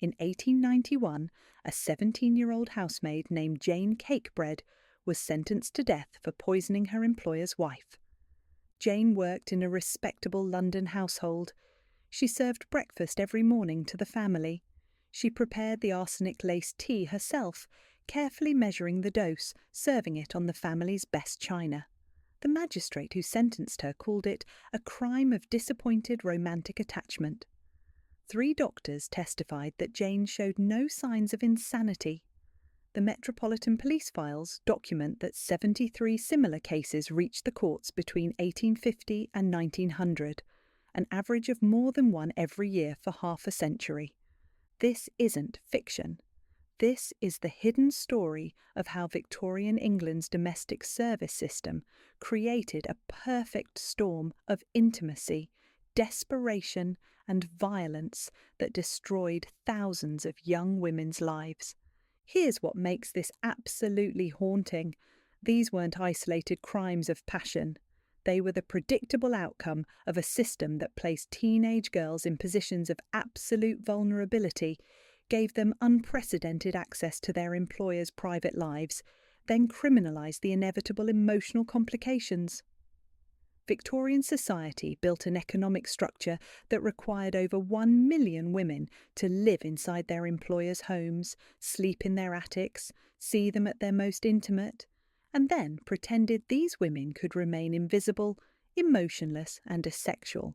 In 1891, a 17-year-old housemaid named Jane Cakebread was sentenced to death for poisoning her employer's wife. Jane worked in a respectable London household. She served breakfast every morning to the family. She prepared the arsenic-laced tea herself, carefully measuring the dose, serving it on the family's best china. The magistrate who sentenced her called it a crime of disappointed romantic attachment. 3 doctors testified that Jane showed no signs of insanity. The Metropolitan Police files document that 73 similar cases reached the courts between 1850 and 1900, an average of more than one every year for half a century. This isn't fiction. This is the hidden story of how Victorian England's domestic service system created a perfect storm of intimacy, desperation, and violence that destroyed thousands of young women's lives. Here's what makes this absolutely haunting. These weren't isolated crimes of passion. They were the predictable outcome of a system that placed teenage girls in positions of absolute vulnerability, gave them unprecedented access to their employers' private lives, then criminalised the inevitable emotional complications. Victorian society built an economic structure that required over 1 million women to live inside their employers' homes, sleep in their attics, see them at their most intimate, and then pretended these women could remain invisible, emotionless, and asexual.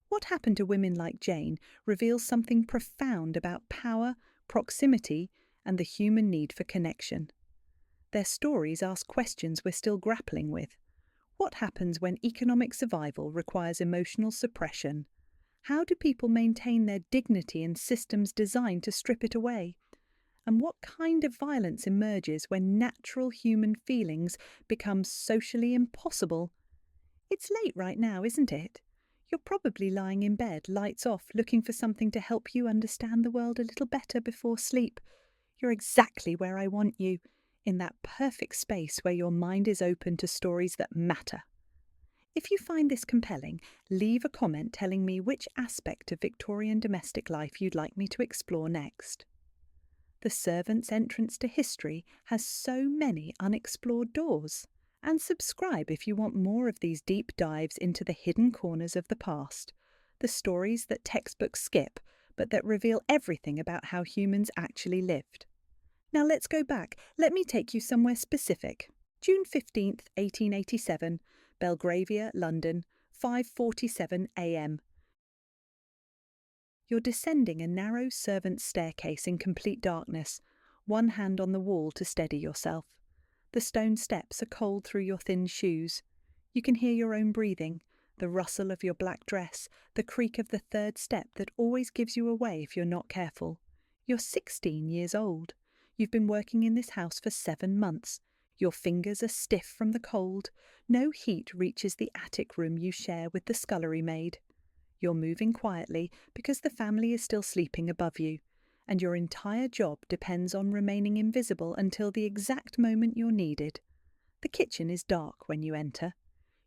What happened to women like Jane reveals something profound about power, proximity, and the human need for connection. Their stories ask questions we're still grappling with. What happens when economic survival requires emotional suppression? How do people maintain their dignity in systems designed to strip it away? And what kind of violence emerges when natural human feelings become socially impossible? It's late right now, isn't it? You're probably lying in bed, lights off, looking for something to help you understand the world a little better before sleep. You're exactly where I want you, in that perfect space where your mind is open to stories that matter. If you find this compelling, leave a comment telling me which aspect of Victorian domestic life you'd like me to explore next. The servant's entrance to history has so many unexplored doors. And subscribe if you want more of these deep dives into the hidden corners of the past, the stories that textbooks skip, but that reveal everything about how humans actually lived. Now let's go back. Let me take you somewhere specific. June 15th, 1887, Belgravia, London, 5:47 a.m. You're descending a narrow servant's staircase in complete darkness, one hand on the wall to steady yourself. The stone steps are cold through your thin shoes. You can hear your own breathing, the rustle of your black dress, the creak of the 3rd step that always gives you away if you're not careful. You're 16 years old. You've been working in this house for 7 months. Your fingers are stiff from the cold. No heat reaches the attic room you share with the scullery maid. You're moving quietly because the family is still sleeping above you, and your entire job depends on remaining invisible until the exact moment you're needed. The kitchen is dark when you enter.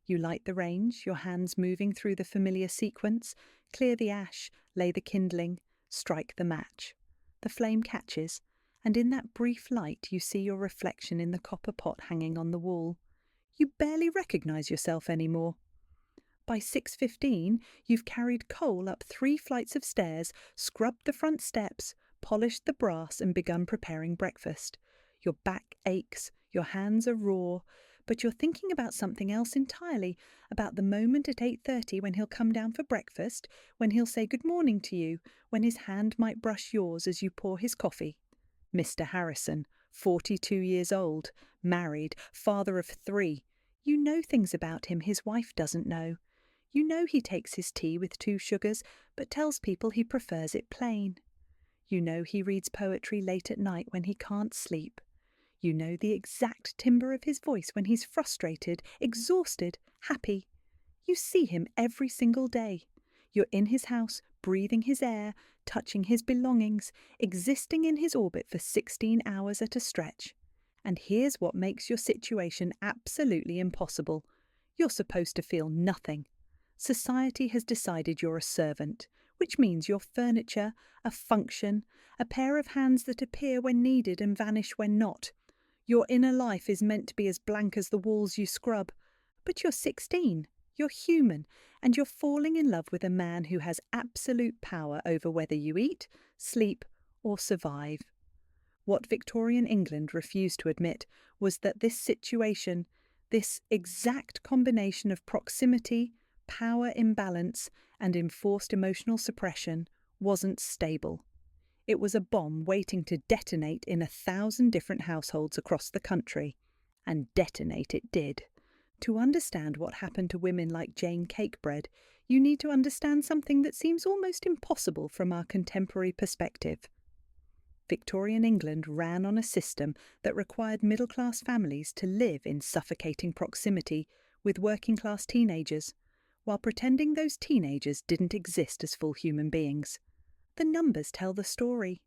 You light the range, your hands moving through the familiar sequence, clear the ash, lay the kindling, strike the match. The flame catches, and in that brief light you see your reflection in the copper pot hanging on the wall. You barely recognise yourself anymore. By 6:15, you've carried coal up 3 flights of stairs, scrubbed the front steps, polished the brass and begun preparing breakfast. Your back aches, your hands are raw, but you're thinking about something else entirely, about the moment at 8:30 when he'll come down for breakfast, when he'll say good morning to you, when his hand might brush yours as you pour his coffee. Mr. Harrison, 42 years old, married, father of 3. You know things about him his wife doesn't know. You know he takes his tea with 2 sugars, but tells people he prefers it plain. You know he reads poetry late at night when he can't sleep. You know the exact timbre of his voice when he's frustrated, exhausted, happy. You see him every single day. You're in his house, breathing his air, touching his belongings, existing in his orbit for 16 hours at a stretch. And here's what makes your situation absolutely impossible. You're supposed to feel nothing. Society has decided you're a servant, which means you're furniture, a function, a pair of hands that appear when needed and vanish when not. Your inner life is meant to be as blank as the walls you scrub. But you're 16, you're human, and you're falling in love with a man who has absolute power over whether you eat, sleep, or survive. What Victorian England refused to admit was that this situation, this exact combination of proximity, power imbalance, and enforced emotional suppression, wasn't stable. It was a bomb waiting to detonate in 1,000 different households across the country. And detonate it did. To understand what happened to women like Jane Cakebread, you need to understand something that seems almost impossible from our contemporary perspective. Victorian England ran on a system that required middle-class families to live in suffocating proximity with working-class teenagers, while pretending those teenagers didn't exist as full human beings. The numbers tell the story.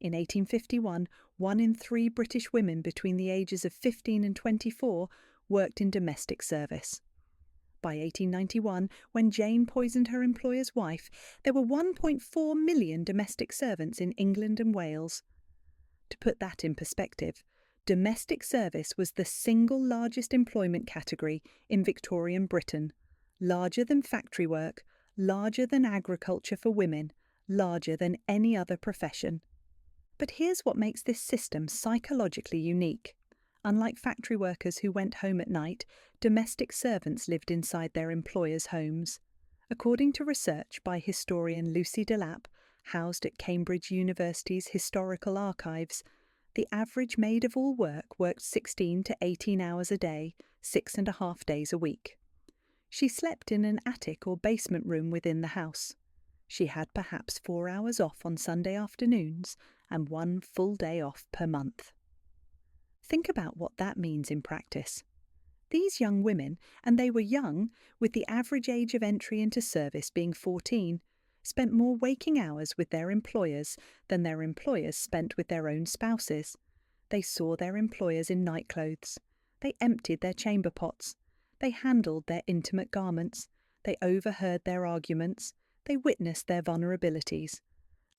In 1851, 1 in 3 British women between the ages of 15 and 24 worked in domestic service. By 1891, when Jane poisoned her employer's wife, there were 1.4 million domestic servants in England and Wales. To put that in perspective, domestic service was the single largest employment category in Victorian Britain, larger than factory work, larger than agriculture for women, larger than any other profession. But here's what makes this system psychologically unique. Unlike factory workers who went home at night, domestic servants lived inside their employers' homes. According to research by historian Lucy Delap, housed at Cambridge University's Historical Archives, the average maid of all work worked 16 to 18 hours a day, 6.5 days a week. She slept in an attic or basement room within the house. She had perhaps 4 hours off on Sunday afternoons and 1 full day off per month. Think about what that means in practice. These young women, and they were young, with the average age of entry into service being 14, spent more waking hours with their employers than their employers spent with their own spouses. They saw their employers in nightclothes. They emptied their chamber pots. They handled their intimate garments. They overheard their arguments. They witnessed their vulnerabilities.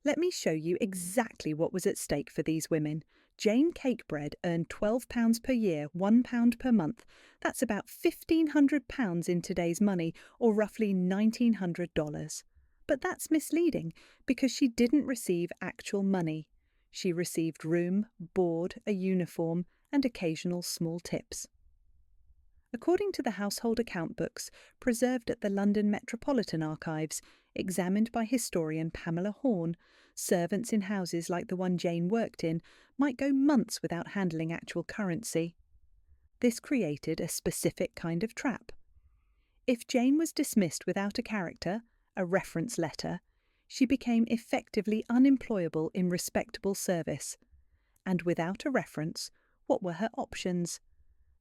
Let me show you exactly what was at stake for these women. Jane Cakebread earned £12 per year, £1 per month. That's about £1,500 in today's money, or roughly $1,900. But that's misleading, because she didn't receive actual money. She received room, board, a uniform, and occasional small tips. According to the household account books preserved at the London Metropolitan Archives, examined by historian Pamela Horn, servants in houses like the one Jane worked in might go months without handling actual currency. This created a specific kind of trap. If Jane was dismissed without a character, a reference letter, she became effectively unemployable in respectable service. And without a reference, what were her options?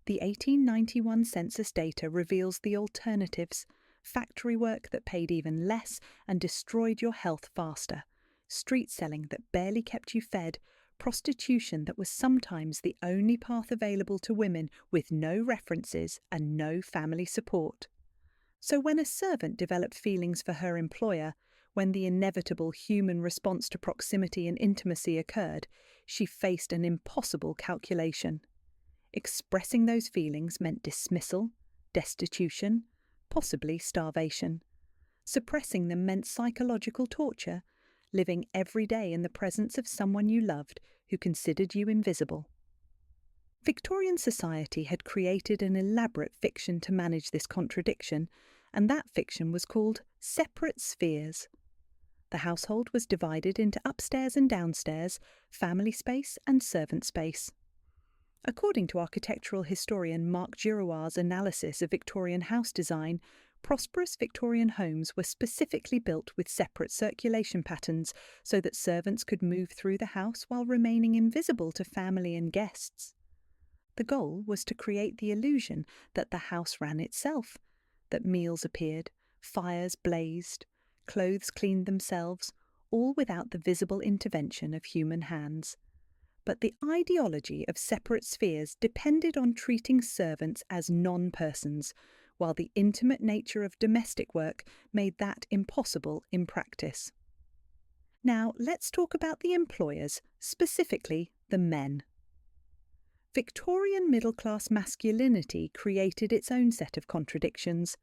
The 1891 census data reveals the alternatives: factory work that paid even less and destroyed your health faster, street selling that barely kept you fed, prostitution that was sometimes the only path available to women with no references and no family support. So when a servant developed feelings for her employer, when the inevitable human response to proximity and intimacy occurred, she faced an impossible calculation. Expressing those feelings meant dismissal, destitution, possibly starvation. Suppressing them meant psychological torture, living every day in the presence of someone you loved who considered you invisible. Victorian society had created an elaborate fiction to manage this contradiction, and that fiction was called separate spheres. The household was divided into upstairs and downstairs, family space and servant space. According to architectural historian Mark Giroir's analysis of Victorian house design, prosperous Victorian homes were specifically built with separate circulation patterns so that servants could move through the house while remaining invisible to family and guests. The goal was to create the illusion that the house ran itself, that meals appeared, fires blazed, clothes cleaned themselves, all without the visible intervention of human hands. But the ideology of separate spheres depended on treating servants as non-persons, while the intimate nature of domestic work made that impossible in practice. Now, let's talk about the employers, specifically the men. Victorian middle-class masculinity created its own set of contradictions.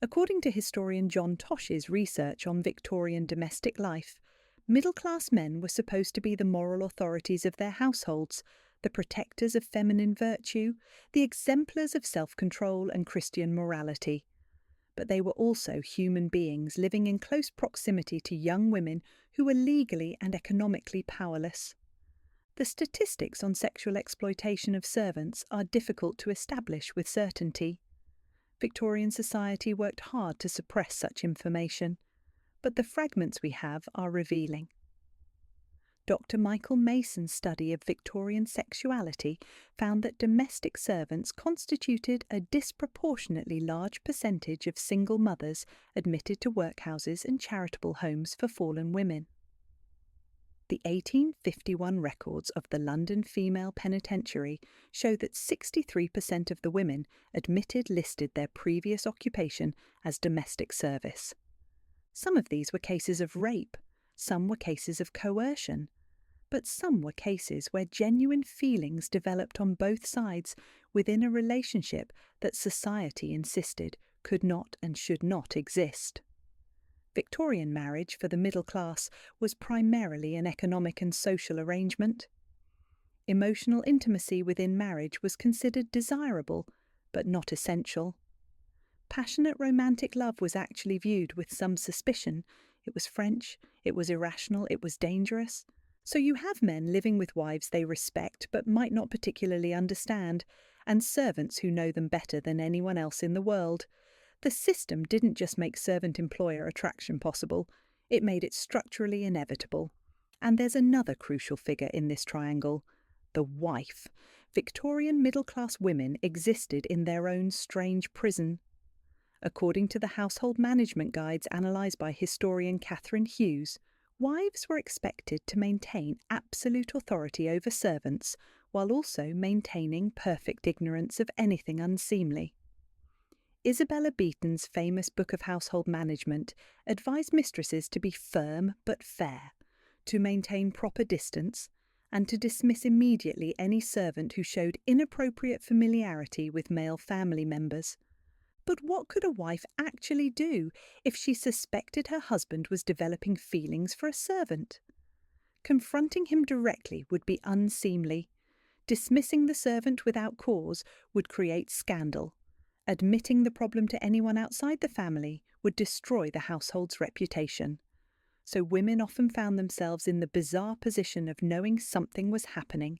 According to historian John Tosh's research on Victorian domestic life, middle-class men were supposed to be the moral authorities of their households, the protectors of feminine virtue, the exemplars of self-control and Christian morality. But they were also human beings living in close proximity to young women who were legally and economically powerless. The statistics on sexual exploitation of servants are difficult to establish with certainty. Victorian society worked hard to suppress such information, but the fragments we have are revealing. Dr. Michael Mason's study of Victorian sexuality found that domestic servants constituted a disproportionately large percentage of single mothers admitted to workhouses and charitable homes for fallen women. The 1851 records of the London Female Penitentiary show that 63% of the women admitted listed their previous occupation as domestic service. Some of these were cases of rape, some were cases of coercion, but some were cases where genuine feelings developed on both sides within a relationship that society insisted could not and should not exist. Victorian marriage for the middle class was primarily an economic and social arrangement. Emotional intimacy within marriage was considered desirable, but not essential. Passionate romantic love was actually viewed with some suspicion. It was French, it was irrational, it was dangerous. So you have men living with wives they respect but might not particularly understand, and servants who know them better than anyone else in the world. The system didn't just make servant-employer attraction possible, it made it structurally inevitable. And there's another crucial figure in this triangle: the wife. Victorian middle-class women existed in their own strange prison. According to the household management guides analysed by historian Catherine Hughes, wives were expected to maintain absolute authority over servants while also maintaining perfect ignorance of anything unseemly. Isabella Beeton's famous Book of Household Management advised mistresses to be firm but fair, to maintain proper distance, and to dismiss immediately any servant who showed inappropriate familiarity with male family members. But what could a wife actually do if she suspected her husband was developing feelings for a servant? Confronting him directly would be unseemly. Dismissing the servant without cause would create scandal. Admitting the problem to anyone outside the family would destroy the household's reputation. So women often found themselves in the bizarre position of knowing something was happening,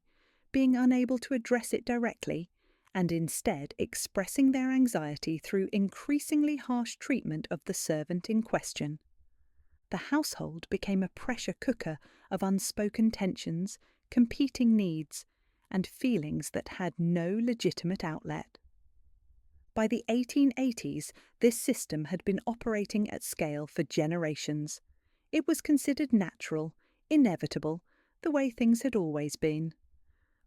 being unable to address it directly, and instead expressing their anxiety through increasingly harsh treatment of the servant in question. The household became a pressure cooker of unspoken tensions, competing needs, and feelings that had no legitimate outlet. By the 1880s, this system had been operating at scale for generations. It was considered natural, inevitable, the way things had always been.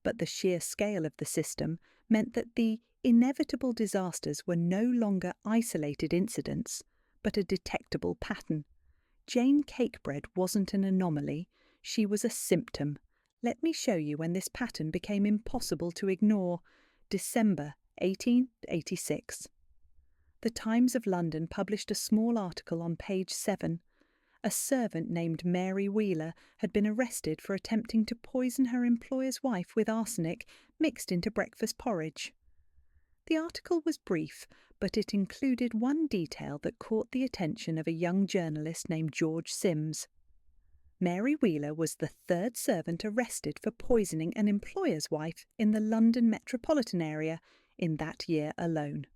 But the sheer scale of the system meant that the inevitable disasters were no longer isolated incidents, but a detectable pattern. Jane Cakebread wasn't an anomaly, she was a symptom. Let me show you when this pattern became impossible to ignore. December 1886. The Times of London published a small article on page 7. A servant named Mary Wheeler had been arrested for attempting to poison her employer's wife with arsenic mixed into breakfast porridge. The article was brief, but it included one detail that caught the attention of a young journalist named George Sims. Mary Wheeler was the third servant arrested for poisoning an employer's wife in the London Metropolitan area in that year alone.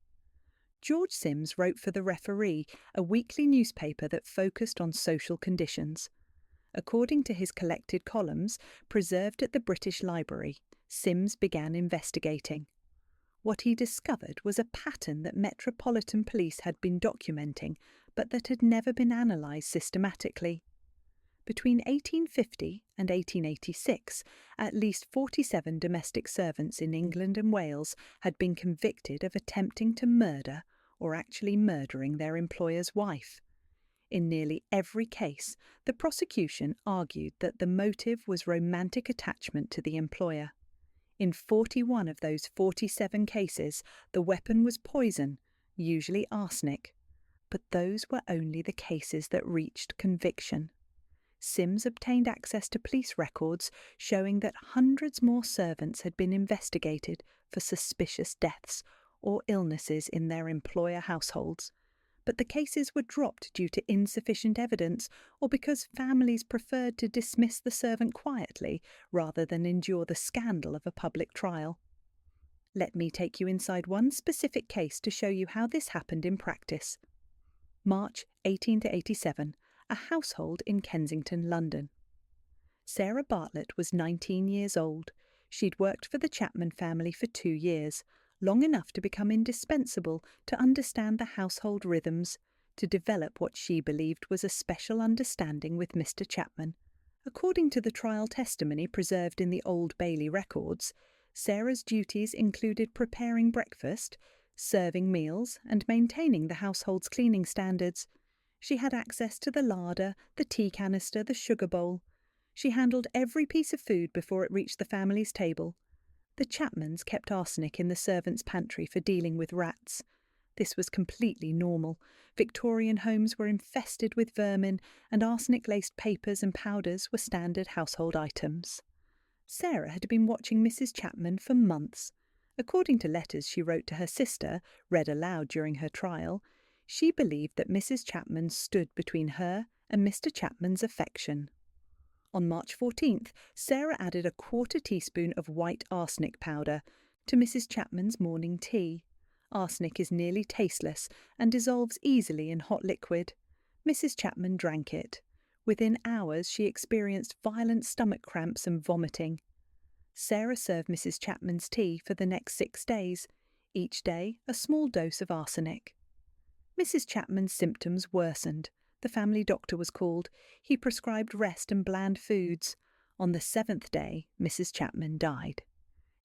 George Sims wrote for The Referee, a weekly newspaper that focused on social conditions. According to his collected columns, preserved at the British Library, Sims began investigating. What he discovered was a pattern that Metropolitan Police had been documenting, but that had never been analysed systematically. Between 1850 and 1886, at least 47 domestic servants in England and Wales had been convicted of attempting to murder or actually murdering their employer's wife. In nearly every case, the prosecution argued that the motive was romantic attachment to the employer. In 41 of those 47 cases, the weapon was poison, usually arsenic. But those were only the cases that reached conviction. Sims obtained access to police records showing that hundreds more servants had been investigated for suspicious deaths or illnesses in their employer households, but the cases were dropped due to insufficient evidence or because families preferred to dismiss the servant quietly rather than endure the scandal of a public trial. Let me take you inside one specific case to show you how this happened in practice. March 1887, a household in Kensington, London. Sarah Bartlett was 19 years old. She'd worked for the Chapman family for 2 years, long enough to become indispensable to understand the household rhythms, to develop what she believed was a special understanding with Mr. Chapman. According to the trial testimony preserved in the Old Bailey records, Sarah's duties included preparing breakfast, serving meals, and maintaining the household's cleaning standards. She had access to the larder, the tea canister, the sugar bowl. She handled every piece of food before it reached the family's table. The Chapmans kept arsenic in the servants' pantry for dealing with rats. This was completely normal. Victorian homes were infested with vermin, and arsenic-laced papers and powders were standard household items. Sarah had been watching Mrs. Chapman for months. According to letters she wrote to her sister, read aloud during her trial, she believed that Mrs. Chapman stood between her and Mr. Chapman's affection. On March 14th, Sarah added a 1/4 teaspoon of white arsenic powder to Mrs. Chapman's morning tea. Arsenic is nearly tasteless and dissolves easily in hot liquid. Mrs. Chapman drank it. Within hours, she experienced violent stomach cramps and vomiting. Sarah served Mrs. Chapman's tea for the next 6 days, each day a small dose of arsenic. Mrs. Chapman's symptoms worsened. The family doctor was called. He prescribed rest and bland foods. On the 7th day, Mrs. Chapman died.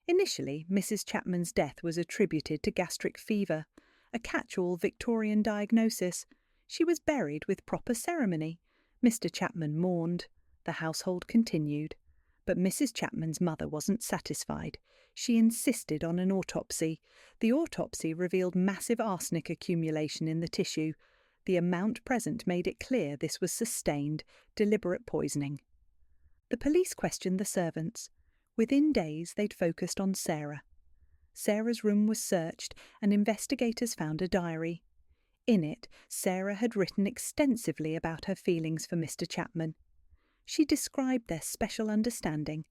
Initially, Mrs. Chapman's death was attributed to gastric fever, a catch-all Victorian diagnosis. She was buried with proper ceremony. Mr. Chapman mourned. The household continued. But Mrs. Chapman's mother wasn't satisfied. She insisted on an autopsy. The autopsy revealed massive arsenic accumulation in the tissue. The amount present made it clear this was sustained, deliberate poisoning. The police questioned the servants. Within days, they'd focused on Sarah. Sarah's room was searched, and investigators found a diary. In it, Sarah had written extensively about her feelings for Mr. Chapman. She described their special understanding.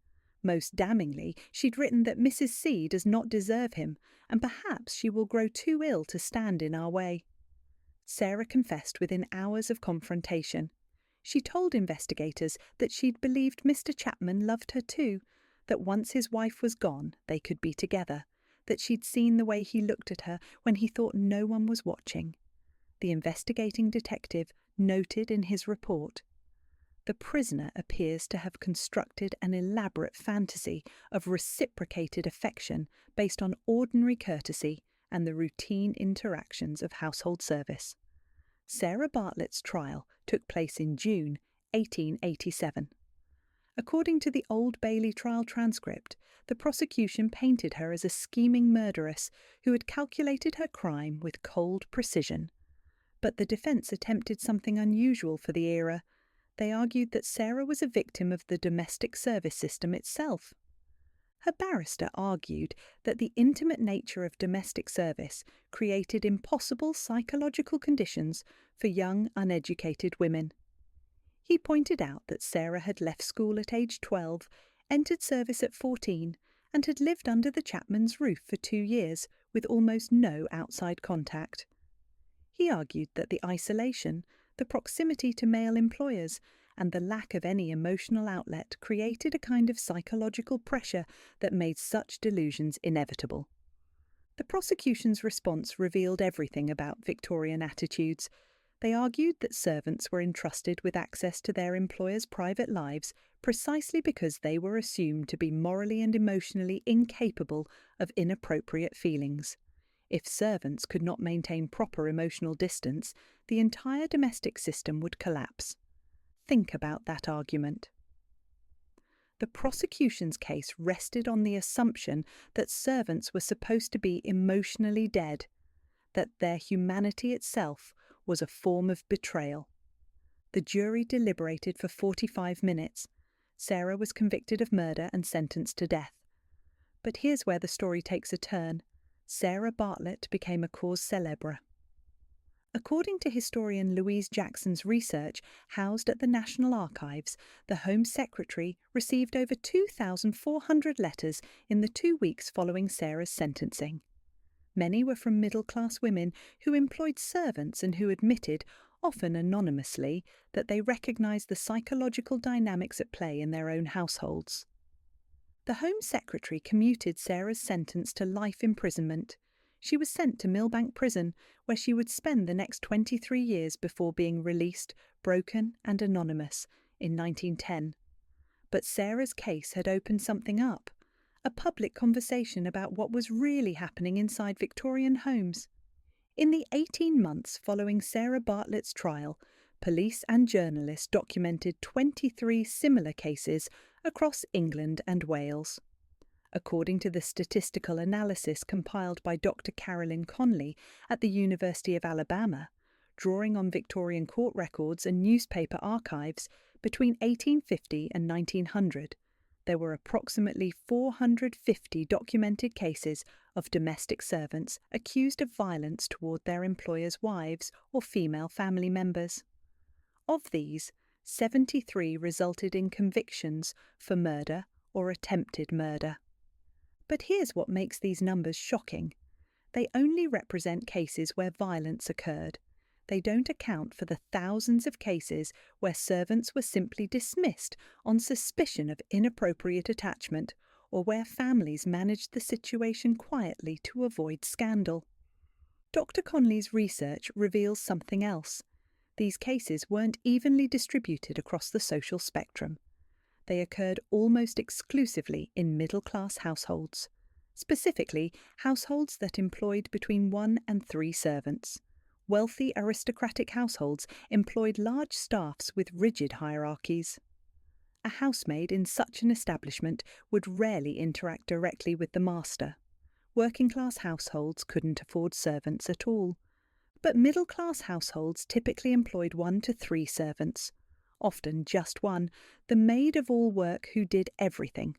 Most damningly, she'd written that Mrs. C does not deserve him, and perhaps she will grow too ill to stand in our way. Sarah confessed within hours of confrontation. She told investigators that she'd believed Mr. Chapman loved her too, that once his wife was gone, they could be together, that she'd seen the way he looked at her when he thought no one was watching. The investigating detective noted in his report, "The prisoner appears to have constructed an elaborate fantasy of reciprocated affection based on ordinary courtesy and the routine interactions of household service." Sarah Bartlett's trial took place in June 1887. According to the Old Bailey trial transcript, the prosecution painted her as a scheming murderess who had calculated her crime with cold precision. But the defence attempted something unusual for the era. They argued that Sarah was a victim of the domestic service system itself. Her barrister argued that the intimate nature of domestic service created impossible psychological conditions for young, uneducated women. He pointed out that Sarah had left school at age 12, entered service at 14, and had lived under the Chapman's roof for 2 years with almost no outside contact. He argued that the isolation, the proximity to male employers, and the lack of any emotional outlet created a kind of psychological pressure that made such delusions inevitable. The prosecution's response revealed everything about Victorian attitudes. They argued that servants were entrusted with access to their employers' private lives precisely because they were assumed to be morally and emotionally incapable of inappropriate feelings. If servants could not maintain proper emotional distance, the entire domestic system would collapse. Think about that argument. The prosecution's case rested on the assumption that servants were supposed to be emotionally dead, that their humanity itself was a form of betrayal. The jury deliberated for 45 minutes. Sarah was convicted of murder and sentenced to death. But here's where the story takes a turn. Sarah Bartlett became a cause célèbre. According to historian Louise Jackson's research, housed at the National Archives, the Home Secretary received over 2,400 letters in the 2 weeks following Sarah's sentencing. Many were from middle-class women who employed servants and who admitted, often anonymously, that they recognised the psychological dynamics at play in their own households. The Home Secretary commuted Sarah's sentence to life imprisonment. She was sent to Millbank Prison, where she would spend the next 23 years before being released, broken and anonymous, in 1910. But Sarah's case had opened something up, a public conversation about what was really happening inside Victorian homes. In the 18 months following Sarah Bartlett's trial, police and journalists documented 23 similar cases across England and Wales. According to the statistical analysis compiled by Dr. Carolyn Conley at the University of Alabama, drawing on Victorian court records and newspaper archives, between 1850 and 1900, there were approximately 450 documented cases of domestic servants accused of violence toward their employers' wives or female family members. Of these, 73 resulted in convictions for murder or attempted murder. But here's what makes these numbers shocking. They only represent cases where violence occurred. They don't account for the thousands of cases where servants were simply dismissed on suspicion of inappropriate attachment, or where families managed the situation quietly to avoid scandal. Dr. Conley's research reveals something else. These cases weren't evenly distributed across the social spectrum. They occurred almost exclusively in middle-class households, specifically households that employed between 1 and 3 servants. Wealthy aristocratic households employed large staffs with rigid hierarchies. A housemaid in such an establishment would rarely interact directly with the master. Working-class households couldn't afford servants at all. But middle-class households typically employed 1 to 3 servants. Often just one, the maid of all work who did everything.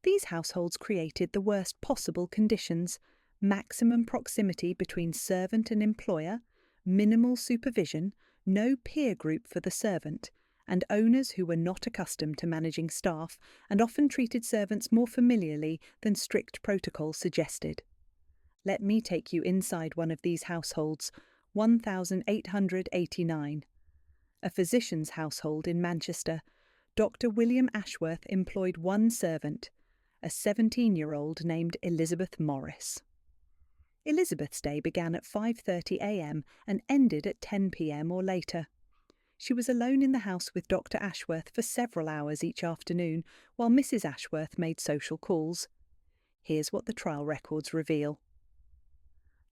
These households created the worst possible conditions: maximum proximity between servant and employer, minimal supervision, no peer group for the servant, and owners who were not accustomed to managing staff and often treated servants more familiarly than strict protocol suggested. Let me take you inside one of these households, 1889. A physician's household in Manchester. Dr. William Ashworth employed 1 servant, a 17-year-old named Elizabeth Morris. Elizabeth's day began at 5:30 a.m. and ended at 10 p.m. or later. She was alone in the house with Dr. Ashworth for several hours each afternoon while Mrs. Ashworth made social calls. Here's what the trial records reveal.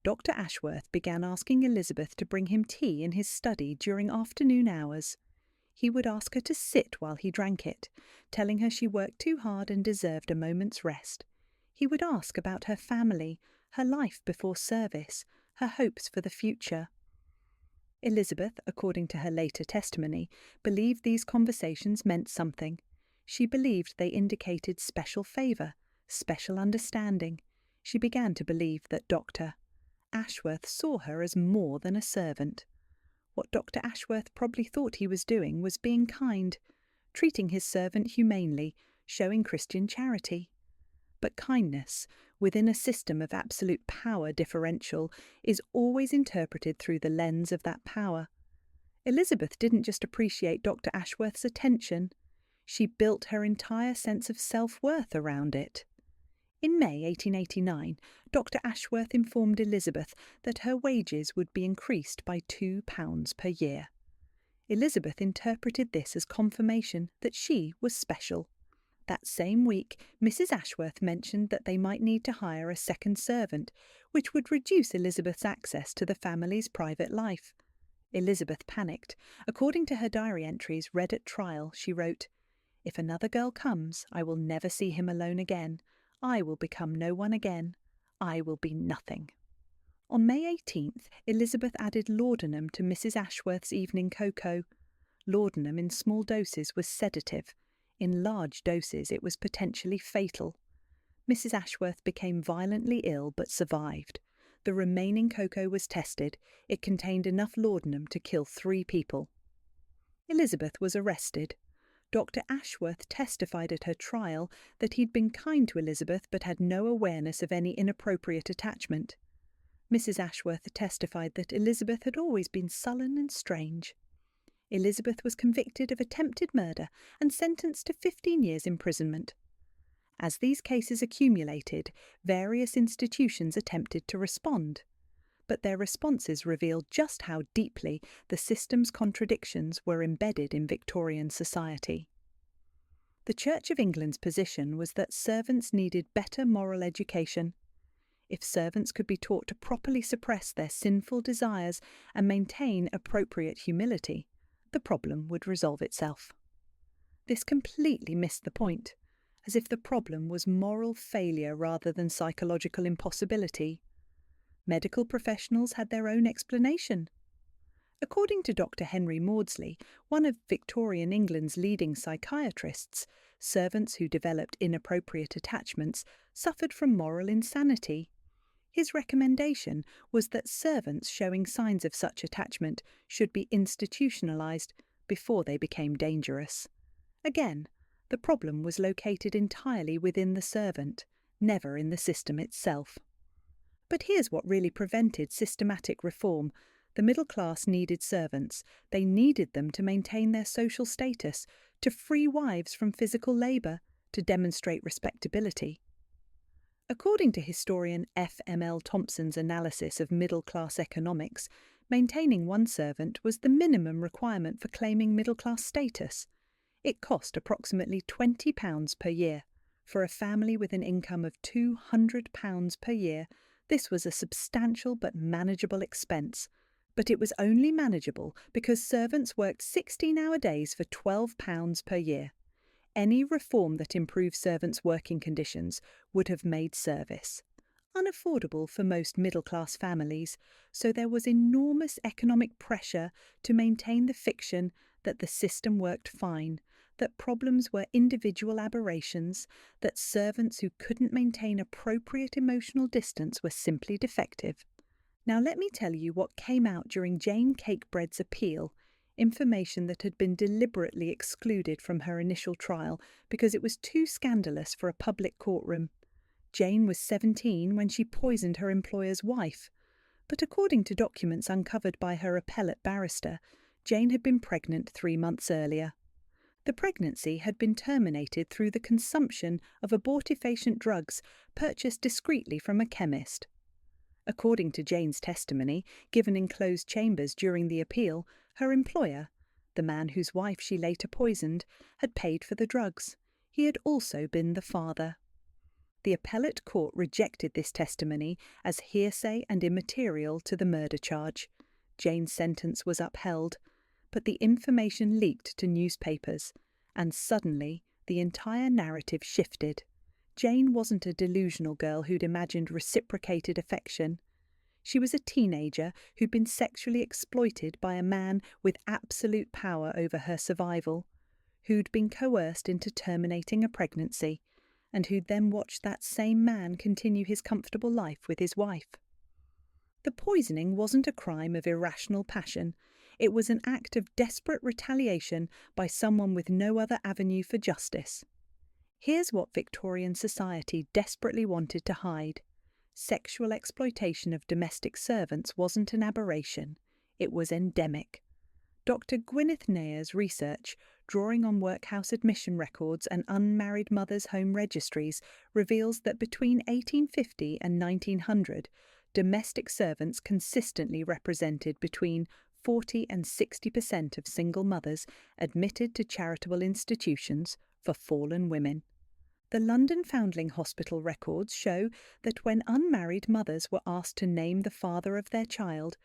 Dr. Ashworth began asking Elizabeth to bring him tea in his study during afternoon hours. He would ask her to sit while he drank it, telling her she worked too hard and deserved a moment's rest. He would ask about her family, her life before service, her hopes for the future. Elizabeth, according to her later testimony, believed these conversations meant something. She believed they indicated special favour, special understanding. She began to believe that Dr. Ashworth saw her as more than a servant. What Dr. Ashworth probably thought he was doing was being kind, treating his servant humanely, showing Christian charity. But kindness, within a system of absolute power differential, is always interpreted through the lens of that power. Elizabeth didn't just appreciate Dr. Ashworth's attention, she built her entire sense of self-worth around it. In May 1889, Dr. Ashworth informed Elizabeth that her wages would be increased by £2 per year. Elizabeth interpreted this as confirmation that she was special. That same week, Mrs. Ashworth mentioned that they might need to hire a second servant, which would reduce Elizabeth's access to the family's private life. Elizabeth panicked. According to her diary entries read at trial, she wrote, "If another girl comes, I will never see him alone again. I will become no one again. I will be nothing." On May 18th, Elizabeth added laudanum to Mrs. Ashworth's evening cocoa. Laudanum in small doses was sedative. In large doses, it was potentially fatal. Mrs. Ashworth became violently ill but survived. The remaining cocoa was tested. It contained enough laudanum to kill 3 people. Elizabeth was arrested. Dr. Ashworth testified at her trial that he'd been kind to Elizabeth but had no awareness of any inappropriate attachment. Mrs. Ashworth testified that Elizabeth had always been sullen and strange. Elizabeth was convicted of attempted murder and sentenced to 15 years imprisonment. As these cases accumulated, various institutions attempted to respond, but their responses revealed just how deeply the system's contradictions were embedded in Victorian society. The Church of England's position was that servants needed better moral education. If servants could be taught to properly suppress their sinful desires and maintain appropriate humility, the problem would resolve itself. This completely missed the point, as if the problem was moral failure rather than psychological impossibility. Medical professionals had their own explanation. According to Dr. Henry Maudsley, one of Victorian England's leading psychiatrists, servants who developed inappropriate attachments suffered from moral insanity. His recommendation was that servants showing signs of such attachment should be institutionalized before they became dangerous. Again, the problem was located entirely within the servant, never in the system itself. But here's what really prevented systematic reform. The middle class needed servants. They needed them to maintain their social status, to free wives from physical labour, to demonstrate respectability. According to historian F. M. L. Thompson's analysis of middle-class economics, maintaining one servant was the minimum requirement for claiming middle-class status. It cost approximately £20 per year. For a family with an income of £200 per year, this was a substantial but manageable expense. But it was only manageable because servants worked 16-hour days for £12 per year. Any reform that improved servants' working conditions would have made service unaffordable for most middle-class families, so there was enormous economic pressure to maintain the fiction that the system worked fine, that problems were individual aberrations, that servants who couldn't maintain appropriate emotional distance were simply defective. Now let me tell you what came out during Jane Cakebread's appeal, information that had been deliberately excluded from her initial trial because it was too scandalous for a public courtroom. Jane was 17 when she poisoned her employer's wife, but according to documents uncovered by her appellate barrister, Jane had been pregnant 3 months earlier. The pregnancy had been terminated through the consumption of abortifacient drugs purchased discreetly from a chemist. According to Jane's testimony, given in closed chambers during the appeal, her employer, the man whose wife she later poisoned, had paid for the drugs. He had also been the father. The appellate court rejected this testimony as hearsay and immaterial to the murder charge. Jane's sentence was upheld, but the information leaked to newspapers, and suddenly the entire narrative shifted. Jane wasn't a delusional girl who'd imagined reciprocated affection. She was a teenager who'd been sexually exploited by a man with absolute power over her survival, who'd been coerced into terminating a pregnancy, and who'd then watched that same man continue his comfortable life with his wife. The poisoning wasn't a crime of irrational passion. It was an act of desperate retaliation by someone with no other avenue for justice. Here's what Victorian society desperately wanted to hide. Sexual exploitation of domestic servants wasn't an aberration. It was endemic. Dr. Gwyneth Nayer's research, drawing on workhouse admission records and unmarried mothers' home registries, reveals that between 1850 and 1900, domestic servants consistently represented between 40 and 60% of single mothers admitted to charitable institutions for fallen women. The London Foundling Hospital records show that when unmarried mothers were asked to name the father of their child,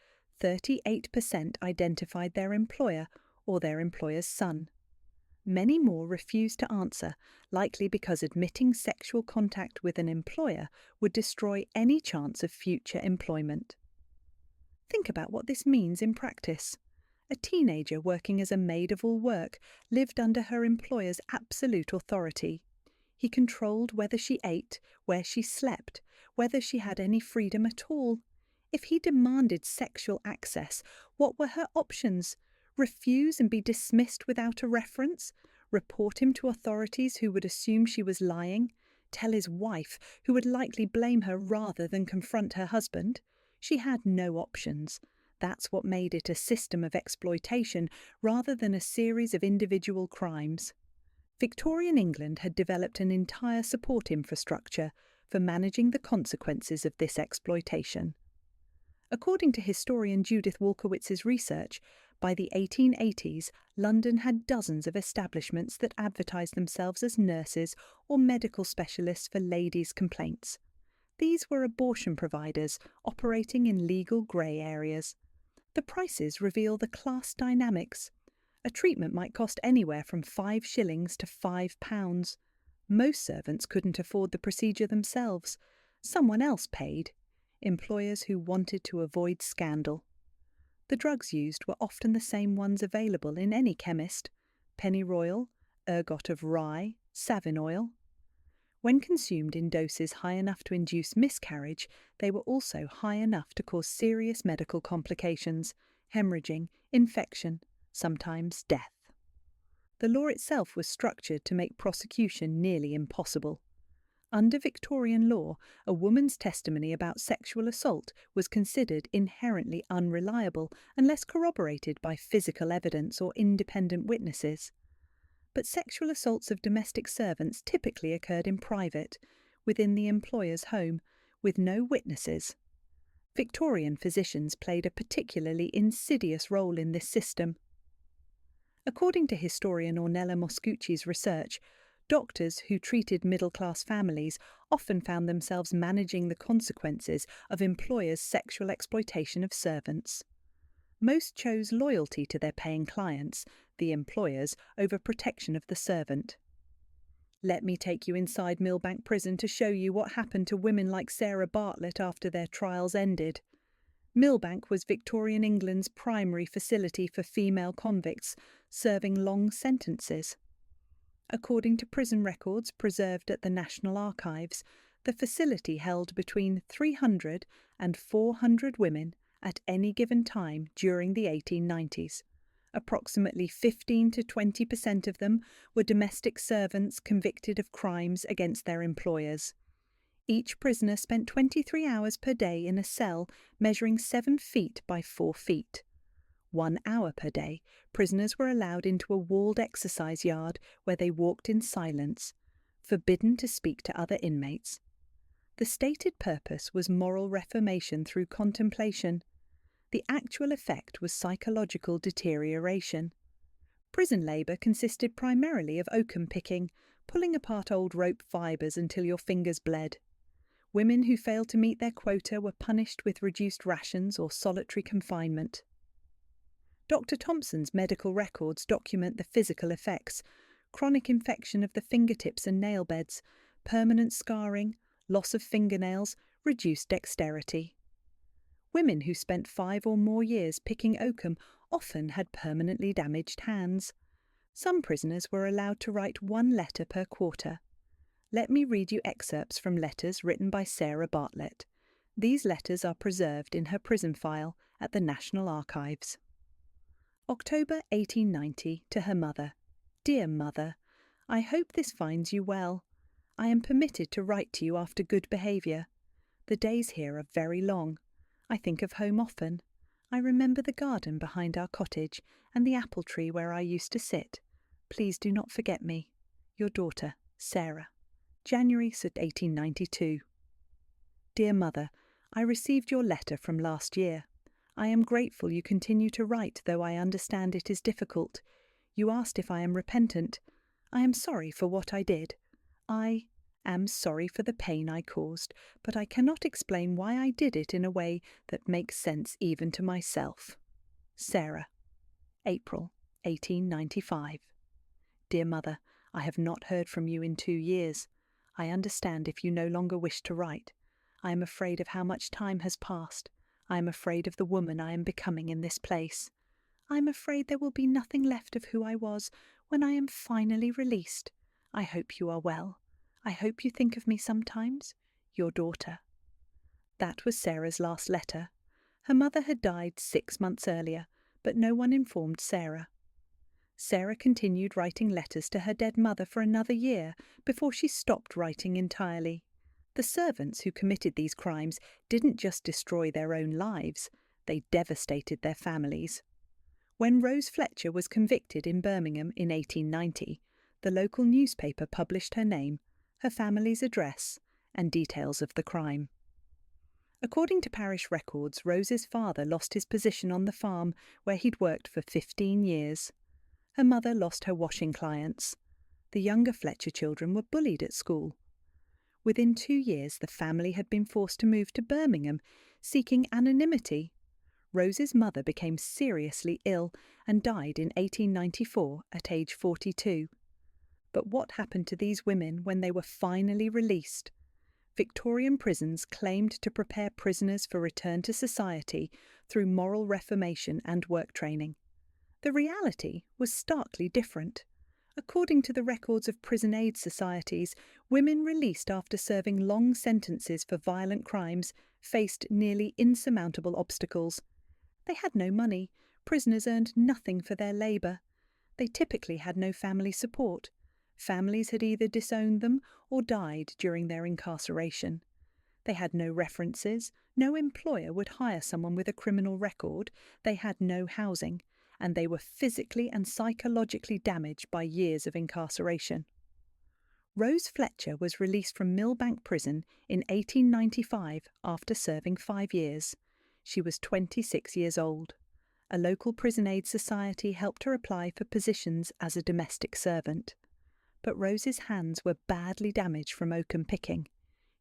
38% identified their employer or their employer's son. Many more refused to answer, likely because admitting sexual contact with an employer would destroy any chance of future employment. Think about what this means in practice. A teenager working as a maid of all work lived under her employer's absolute authority. He controlled whether she ate, where she slept, whether she had any freedom at all. If he demanded sexual access, what were her options? Refuse and be dismissed without a reference? Report him to authorities who would assume she was lying? Tell his wife, who would likely blame her rather than confront her husband? She had no options. That's what made it a system of exploitation rather than a series of individual crimes. Victorian England had developed an entire support infrastructure for managing the consequences of this exploitation. According to historian Judith Walkowitz's research, by the 1880s, London had dozens of establishments that advertised themselves as nurses or medical specialists for ladies' complaints. These were abortion providers operating in legal grey areas. The prices reveal the class dynamics. A treatment might cost anywhere from 5 shillings to £5. Most servants couldn't afford the procedure themselves. Someone else paid. Employers who wanted to avoid scandal. The drugs used were often the same ones available in any chemist: pennyroyal, ergot of rye, savin oil. When consumed in doses high enough to induce miscarriage, they were also high enough to cause serious medical complications, hemorrhaging, infection, sometimes death. The law itself was structured to make prosecution nearly impossible. Under Victorian law, a woman's testimony about sexual assault was considered inherently unreliable unless corroborated by physical evidence or independent witnesses. But sexual assaults of domestic servants typically occurred in private, within the employer's home, with no witnesses. Victorian physicians played a particularly insidious role in this system. According to historian Ornella Moscucci's research, doctors who treated middle-class families often found themselves managing the consequences of employers' sexual exploitation of servants. Most chose loyalty to their paying clients, the employers, over protection of the servant. Let me take you inside Millbank Prison to show you what happened to women like Sarah Bartlett after their trials ended. Millbank was Victorian England's primary facility for female convicts serving long sentences. According to prison records preserved at the National Archives, the facility held between 300 and 400 women at any given time during the 1890s. Approximately 15 to 20% of them were domestic servants convicted of crimes against their employers. Each prisoner spent 23 hours per day in a cell measuring 7 feet by 4 feet. 1 hour per day, prisoners were allowed into a walled exercise yard where they walked in silence, forbidden to speak to other inmates. The stated purpose was moral reformation through contemplation. The actual effect was psychological deterioration. Prison labour consisted primarily of oakum picking, pulling apart old rope fibres until your fingers bled. Women who failed to meet their quota were punished with reduced rations or solitary confinement. Dr. Thompson's medical records document the physical effects: chronic infection of the fingertips and nail beds, permanent scarring, loss of fingernails, reduced dexterity. Women who spent 5 or more years picking oakum often had permanently damaged hands. Some prisoners were allowed to write 1 letter per quarter. Let me read you excerpts from letters written by Sarah Bartlett. These letters are preserved in her prison file at the National Archives. October 1890, to her mother. Dear Mother, I hope this finds you well. I am permitted to write to you after good behaviour. The days here are very long. I think of home often. I remember the garden behind our cottage and the apple tree where I used to sit. Please do not forget me. Your daughter, Sarah. January 1892. Dear Mother, I received your letter from last year. I am grateful you continue to write, though I understand it is difficult. You asked if I am repentant. I am sorry for what I did. I, Am sorry for the pain I caused, but I cannot explain why I did it in a way that makes sense even to myself. Sarah. April 1895. Dear Mother, I have not heard from you in 2 years. I understand if you no longer wish to write. I am afraid of how much time has passed. I am afraid of the woman I am becoming in this place. I am afraid there will be nothing left of who I was when I am finally released. I hope you are well. I hope you think of me sometimes. Your daughter. That was Sarah's last letter. Her mother had died 6 months earlier, but no one informed Sarah. Sarah continued writing letters to her dead mother for another year before she stopped writing entirely. The servants who committed these crimes didn't just destroy their own lives, they devastated their families. When Rose Fletcher was convicted in Birmingham in 1890, the local newspaper published her name, her family's address, and details of the crime. According to parish records, Rose's father lost his position on the farm where he'd worked for 15 years. Her mother lost her washing clients. The younger Fletcher children were bullied at school. Within 2 years, the family had been forced to move to Birmingham, seeking anonymity. Rose's mother became seriously ill and died in 1894 at age 42. But what happened to these women when they were finally released? Victorian prisons claimed to prepare prisoners for return to society through moral reformation and work training. The reality was starkly different. According to the records of prison aid societies, women released after serving long sentences for violent crimes faced nearly insurmountable obstacles. They had no money. Prisoners earned nothing for their labour. They typically had no family support. Families had either disowned them or died during their incarceration. They had no references. No employer would hire someone with a criminal record. They had no housing, and they were physically and psychologically damaged by years of incarceration. Rose Fletcher was released from Millbank Prison in 1895 after serving 5 years. She was 26 years old. A local prison aid society helped her apply for positions as a domestic servant. But Rose's hands were badly damaged from oakum picking.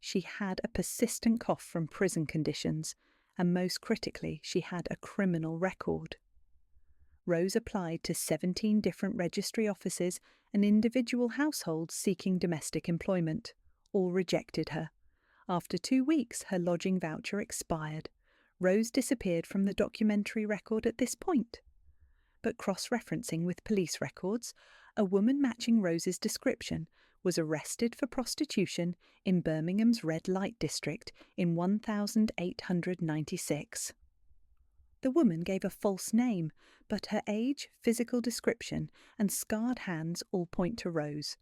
She had a persistent cough from prison conditions, and most critically, she had a criminal record. Rose applied to 17 different registry offices and individual households seeking domestic employment. All rejected her. After 2 weeks, her lodging voucher expired. Rose disappeared from the documentary record at this point. But cross-referencing with police records, a woman matching Rose's description was arrested for prostitution in Birmingham's red light district in 1896. The woman gave a false name, but her age, physical description, and scarred hands all point to Rose.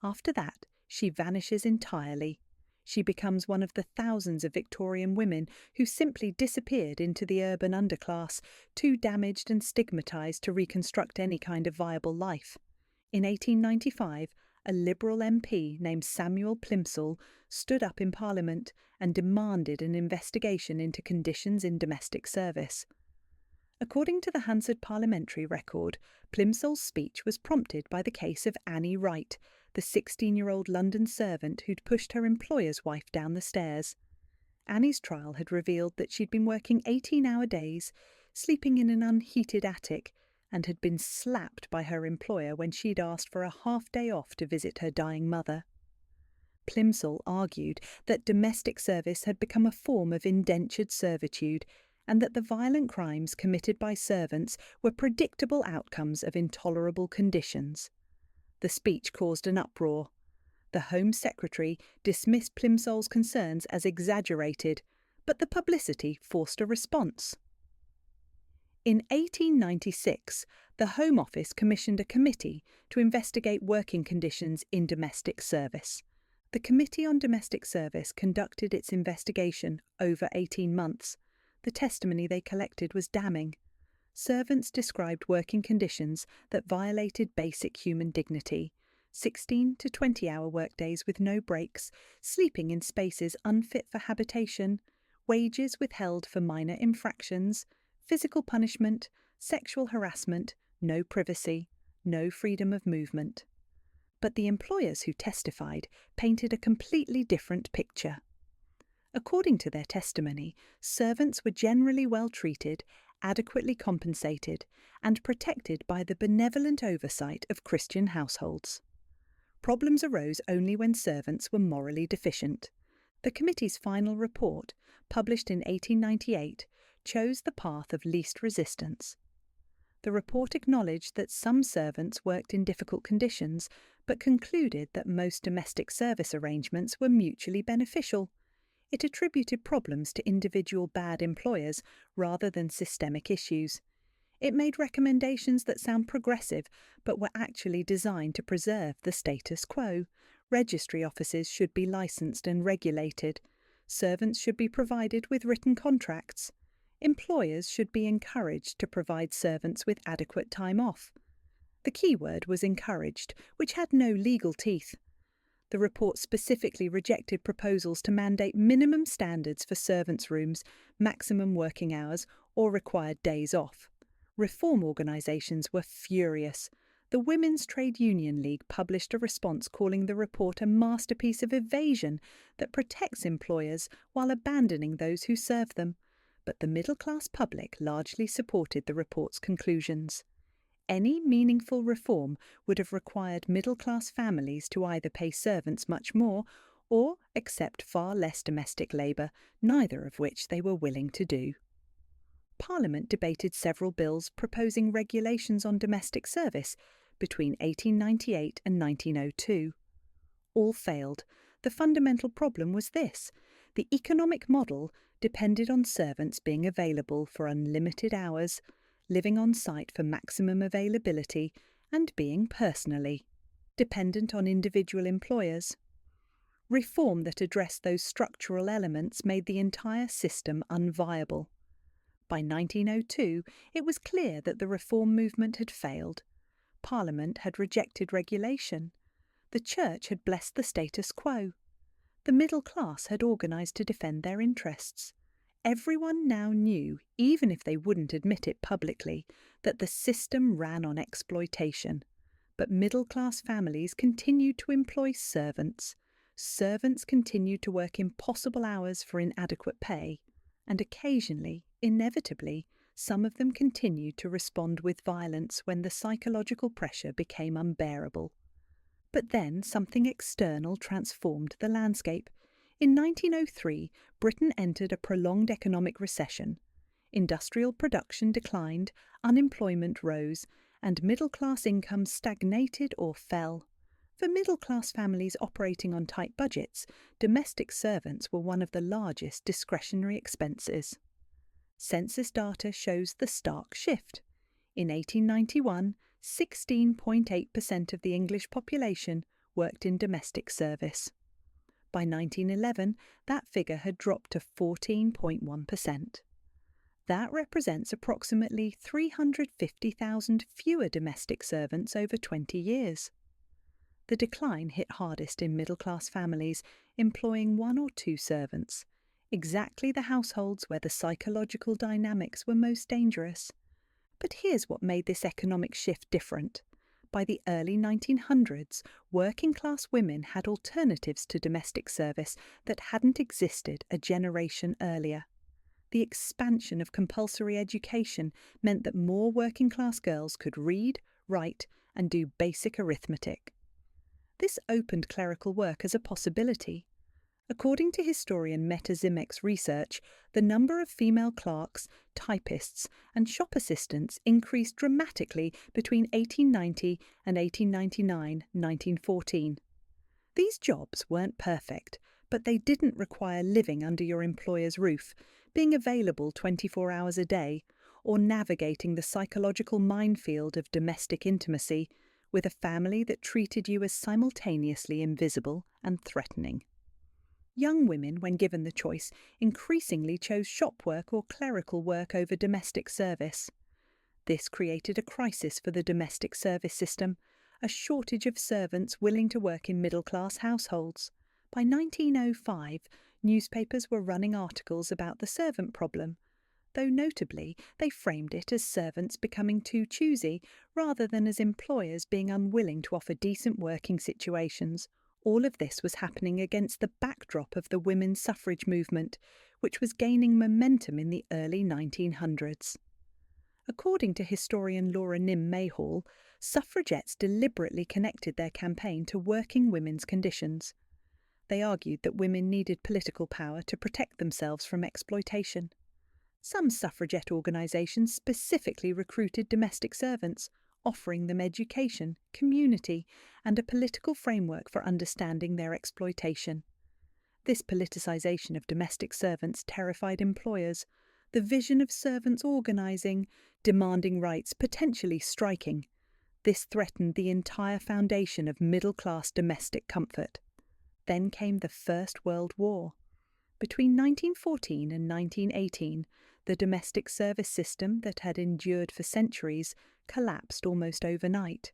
After that, she vanishes entirely. She becomes one of the thousands of Victorian women who simply disappeared into the urban underclass, too damaged and stigmatised to reconstruct any kind of viable life. In 1895, a Liberal MP named Samuel Plimsoll stood up in Parliament and demanded an investigation into conditions in domestic service. According to the Hansard parliamentary record, Plimsoll's speech was prompted by the case of Annie Wright, the 16-year-old London servant who'd pushed her employer's wife down the stairs. Annie's trial had revealed that she'd been working 18-hour days, sleeping in an unheated attic, and had been slapped by her employer when she'd asked for a half-day off to visit her dying mother. Plimsoll argued that domestic service had become a form of indentured servitude, and that the violent crimes committed by servants were predictable outcomes of intolerable conditions. The speech caused an uproar. The Home Secretary dismissed Plimsoll's concerns as exaggerated, but the publicity forced a response. In 1896, the Home Office commissioned a committee to investigate working conditions in domestic service. The Committee on Domestic Service conducted its investigation over 18 months. The testimony they collected was damning. Servants described working conditions that violated basic human dignity: 16 to 20-hour workdays with no breaks, sleeping in spaces unfit for habitation, wages withheld for minor infractions, physical punishment, sexual harassment, no privacy, no freedom of movement. But the employers who testified painted a completely different picture. According to their testimony, servants were generally well treated, adequately compensated, and protected by the benevolent oversight of Christian households. Problems arose only when servants were morally deficient. The committee's final report, published in 1898, chose the path of least resistance. The report acknowledged that some servants worked in difficult conditions, but concluded that most domestic service arrangements were mutually beneficial. It attributed problems to individual bad employers rather than systemic issues. It made recommendations that sound progressive but were actually designed to preserve the status quo. Registry offices should be licensed and regulated. Servants should be provided with written contracts. Employers should be encouraged to provide servants with adequate time off. The key word was encouraged, which had no legal teeth. The report specifically rejected proposals to mandate minimum standards for servants' rooms, maximum working hours, or required days off. Reform organisations were furious. The Women's Trade Union League published a response calling the report a masterpiece of evasion that protects employers while abandoning those who serve them. But the middle-class public largely supported the report's conclusions. Any meaningful reform would have required middle-class families to either pay servants much more or accept far less domestic labour, neither of which they were willing to do. Parliament debated several bills proposing regulations on domestic service between 1898 and 1902. All failed. The fundamental problem was this: the economic model depended on servants being available for unlimited hours, living on site for maximum availability, and being personally dependent on individual employers. Reform that addressed those structural elements made the entire system unviable. By 1902, it was clear that the reform movement had failed. Parliament had rejected regulation. The Church had blessed the status quo. The middle class had organised to defend their interests. Everyone now knew, even if they wouldn't admit it publicly, that the system ran on exploitation. But middle-class families continued to employ servants. Servants continued to work impossible hours for inadequate pay. And occasionally, inevitably, some of them continued to respond with violence when the psychological pressure became unbearable. But then something external transformed the landscape. In 1903, Britain entered a prolonged economic recession. Industrial production declined, unemployment rose, and middle-class incomes stagnated or fell. For middle-class families operating on tight budgets, domestic servants were one of the largest discretionary expenses. Census data shows the stark shift. In 1891, 16.8% of the English population worked in domestic service. By 1911, that figure had dropped to 14.1%. That represents approximately 350,000 fewer domestic servants over 20 years. The decline hit hardest in middle-class families employing one or two servants, exactly the households where the psychological dynamics were most dangerous. But here's what made this economic shift different. By the early 1900s, working-class women had alternatives to domestic service that hadn't existed a generation earlier. The expansion of compulsory education meant that more working-class girls could read, write, and do basic arithmetic. This opened clerical work as a possibility. According to historian Meta Zimek's research, the number of female clerks, typists, and shop assistants increased dramatically between 1890 and 1899-1914. These jobs weren't perfect, but they didn't require living under your employer's roof, being available 24 hours a day, or navigating the psychological minefield of domestic intimacy with a family that treated you as simultaneously invisible and threatening. Young women, when given the choice, increasingly chose shop work or clerical work over domestic service. This created a crisis for the domestic service system, a shortage of servants willing to work in middle-class households. By 1905, newspapers were running articles about the servant problem. though notably they framed it as servants becoming too choosy rather than as employers being unwilling to offer decent working situations. All of this was happening against the backdrop of the women's suffrage movement, which was gaining momentum in the early 1900s. According to historian Laura Nim Mayhall, suffragettes deliberately connected their campaign to working women's conditions. They argued that women needed political power to protect themselves from exploitation. Some suffragette organisations specifically recruited domestic servants, offering them education, community, and a political framework for understanding their exploitation. This politicisation of domestic servants terrified employers. The vision of servants organising, demanding rights, potentially striking. This threatened the entire foundation of middle-class domestic comfort. Then came the First World War. Between 1914 and 1918, the domestic service system that had endured for centuries collapsed almost overnight.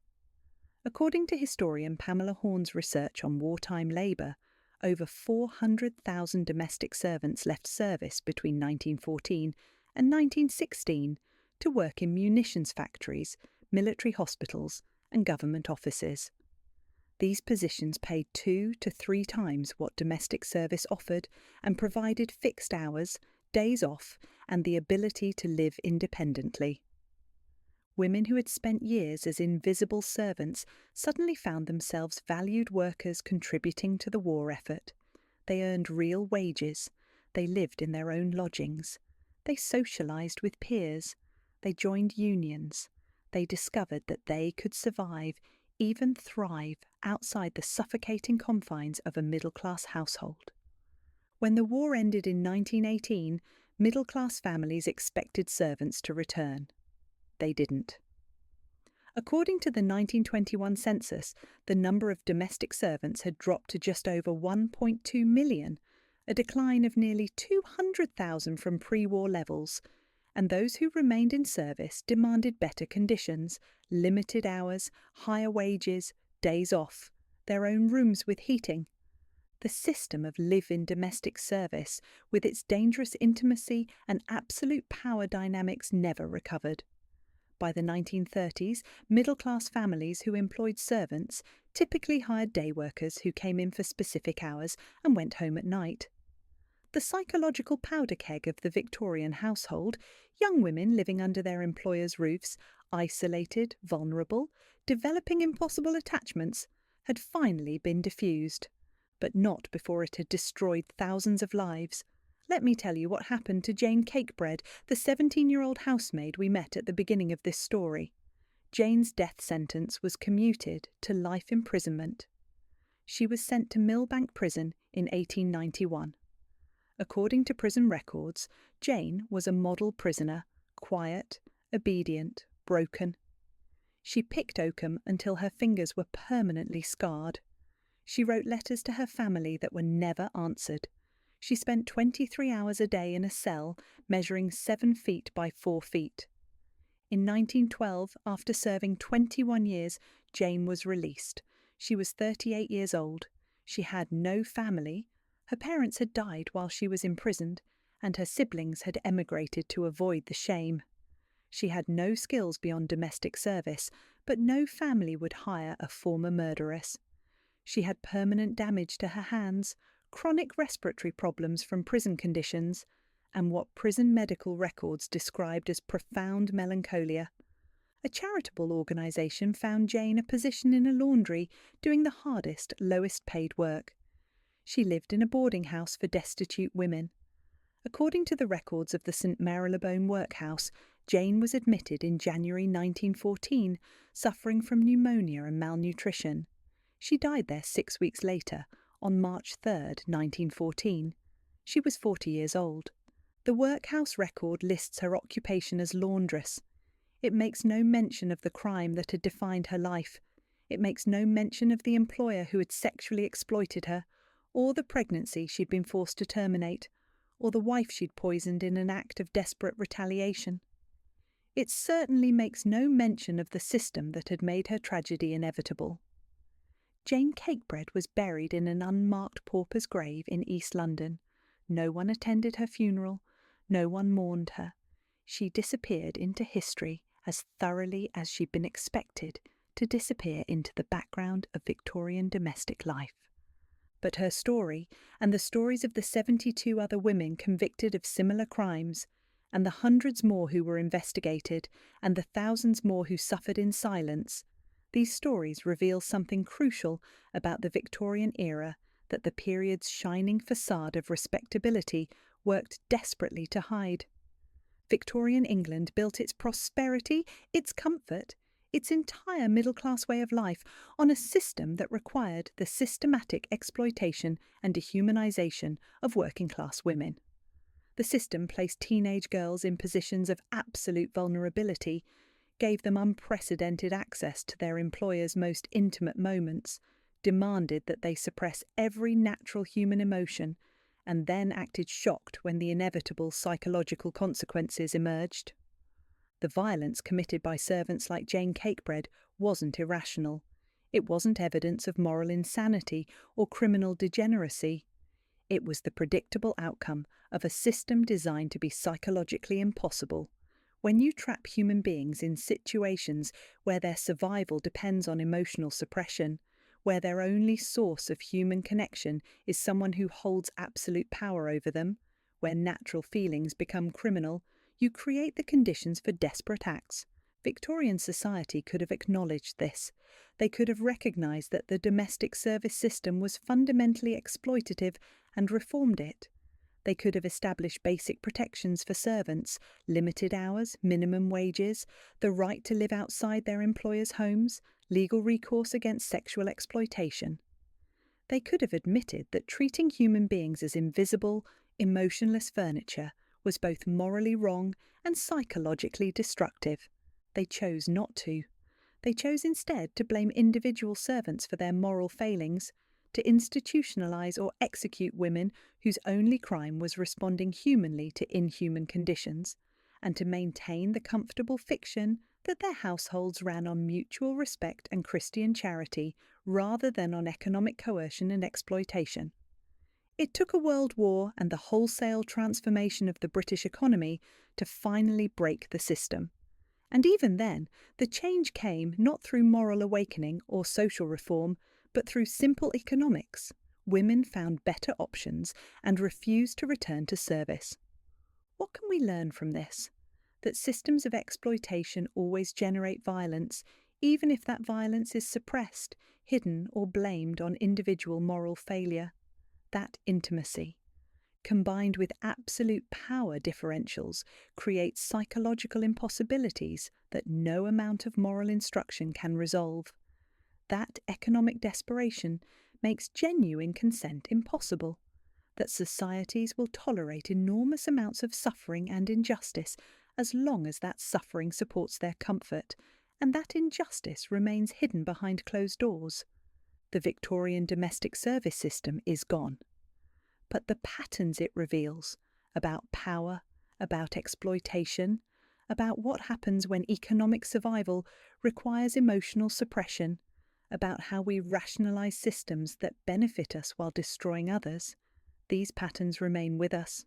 According to historian Pamela Horn's research on wartime labour, over 400,000 domestic servants left service between 1914 and 1916 to work in munitions factories, military hospitals, and government offices. These positions paid 2 to 3 times what domestic service offered and provided fixed hours, days off, and the ability to live independently. Women who had spent years as invisible servants suddenly found themselves valued workers contributing to the war effort. They earned real wages. They lived in their own lodgings. They socialised with peers. They joined unions. They discovered that they could survive, even thrive, outside the suffocating confines of a middle-class household. When the war ended in 1918, middle-class families expected servants to return. They didn't. According to the 1921 census, the number of domestic servants had dropped to just over 1.2 million, a decline of nearly 200,000 from pre-war levels, and those who remained in service demanded better conditions, limited hours, higher wages, days off, their own rooms with heating. The system of live-in domestic service, with its dangerous intimacy and absolute power dynamics, never recovered. By the 1930s, middle-class families who employed servants typically hired day workers who came in for specific hours and went home at night. The psychological powder keg of the Victorian household, young women living under their employers' roofs, isolated, vulnerable, developing impossible attachments, had finally been diffused, but not before it had destroyed thousands of lives. Let me tell you what happened to Jane Cakebread, the 17-year-old housemaid we met at the beginning of this story. Jane's death sentence was commuted to life imprisonment. She was sent to Millbank Prison in 1891. According to prison records, Jane was a model prisoner, quiet, obedient, broken. She picked oakum until her fingers were permanently scarred. She wrote letters to her family that were never answered. She spent 23 hours a day in a cell measuring 7 feet by 4 feet. In 1912, after serving 21 years, Jane was released. She was 38 years old. She had no family. Her parents had died while she was imprisoned, and her siblings had emigrated to avoid the shame. She had no skills beyond domestic service, but no family would hire a former murderess. She had permanent damage to her hands, chronic respiratory problems from prison conditions, and what prison medical records described as profound melancholia. A charitable organisation found Jane a position in a laundry doing the hardest, lowest-paid work. She lived in a boarding house for destitute women. According to the records of the St Marylebone Workhouse, Jane was admitted in January 1914, suffering from pneumonia and malnutrition. She died there 6 weeks later, on March 3, 1914. She was 40 years old. The workhouse record lists her occupation as laundress. It makes no mention of the crime that had defined her life. It makes no mention of the employer who had sexually exploited her, or the pregnancy she'd been forced to terminate, or the wife she'd poisoned in an act of desperate retaliation. It certainly makes no mention of the system that had made her tragedy inevitable. Jane Cakebread was buried in an unmarked pauper's grave in East London. No one attended her funeral. No one mourned her. She disappeared into history as thoroughly as she'd been expected to disappear into the background of Victorian domestic life. But her story, and the stories of the 72 other women convicted of similar crimes, and the hundreds more who were investigated, and the thousands more who suffered in silence, these stories reveal something crucial about the Victorian era that the period's shining facade of respectability worked desperately to hide. Victorian England built its prosperity, its comfort, its entire middle-class way of life on a system that required the systematic exploitation and dehumanisation of working-class women. The system placed teenage girls in positions of absolute vulnerability, gave them unprecedented access to their employers' most intimate moments, demanded that they suppress every natural human emotion, and then acted shocked when the inevitable psychological consequences emerged. The violence committed by servants like Jane Cakebread wasn't irrational. It wasn't evidence of moral insanity or criminal degeneracy. It was the predictable outcome of a system designed to be psychologically impossible. When you trap human beings in situations where their survival depends on emotional suppression, where their only source of human connection is someone who holds absolute power over them, where natural feelings become criminal, you create the conditions for desperate acts. Victorian society could have acknowledged this. They could have recognised that the domestic service system was fundamentally exploitative and reformed it. They could have established basic protections for servants, limited hours, minimum wages, the right to live outside their employers' homes, legal recourse against sexual exploitation. They could have admitted that treating human beings as invisible, emotionless furniture was both morally wrong and psychologically destructive. They chose not to. They chose instead to blame individual servants for their moral failings, to institutionalise or execute women whose only crime was responding humanly to inhuman conditions, and to maintain the comfortable fiction that their households ran on mutual respect and Christian charity rather than on economic coercion and exploitation. It took a world war and the wholesale transformation of the British economy to finally break the system. And even then, the change came not through moral awakening or social reform, but through simple economics. Women found better options and refused to return to service. What can we learn from this? That systems of exploitation always generate violence, even if that violence is suppressed, hidden, or blamed on individual moral failure. That intimacy, combined with absolute power differentials, creates psychological impossibilities that no amount of moral instruction can resolve. That economic desperation makes genuine consent impossible. That societies will tolerate enormous amounts of suffering and injustice as long as that suffering supports their comfort, and that injustice remains hidden behind closed doors. The Victorian domestic service system is gone. But the patterns it reveals about power, about exploitation, about what happens when economic survival requires emotional suppression, about how we rationalise systems that benefit us while destroying others, these patterns remain with us.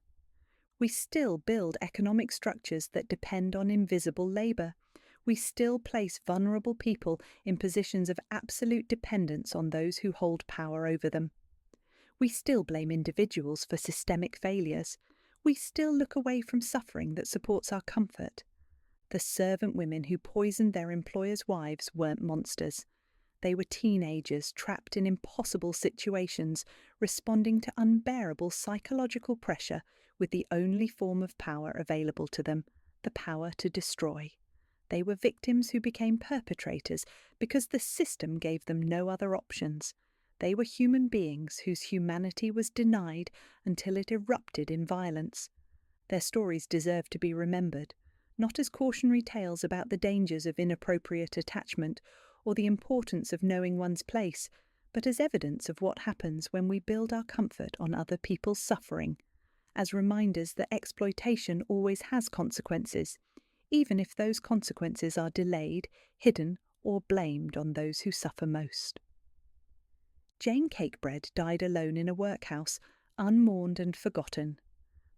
We still build economic structures that depend on invisible labour. We still place vulnerable people in positions of absolute dependence on those who hold power over them. We still blame individuals for systemic failures. We still look away from suffering that supports our comfort. The servant women who poisoned their employers' wives weren't monsters. They were teenagers trapped in impossible situations, responding to unbearable psychological pressure with the only form of power available to them, the power to destroy. They were victims who became perpetrators because the system gave them no other options. They were human beings whose humanity was denied until it erupted in violence. Their stories deserve to be remembered, not as cautionary tales about the dangers of inappropriate attachment or the importance of knowing one's place, but as evidence of what happens when we build our comfort on other people's suffering, as reminders that exploitation always has consequences, even if those consequences are delayed, hidden, or blamed on those who suffer most. Jane Cakebread died alone in a workhouse, unmourned and forgotten.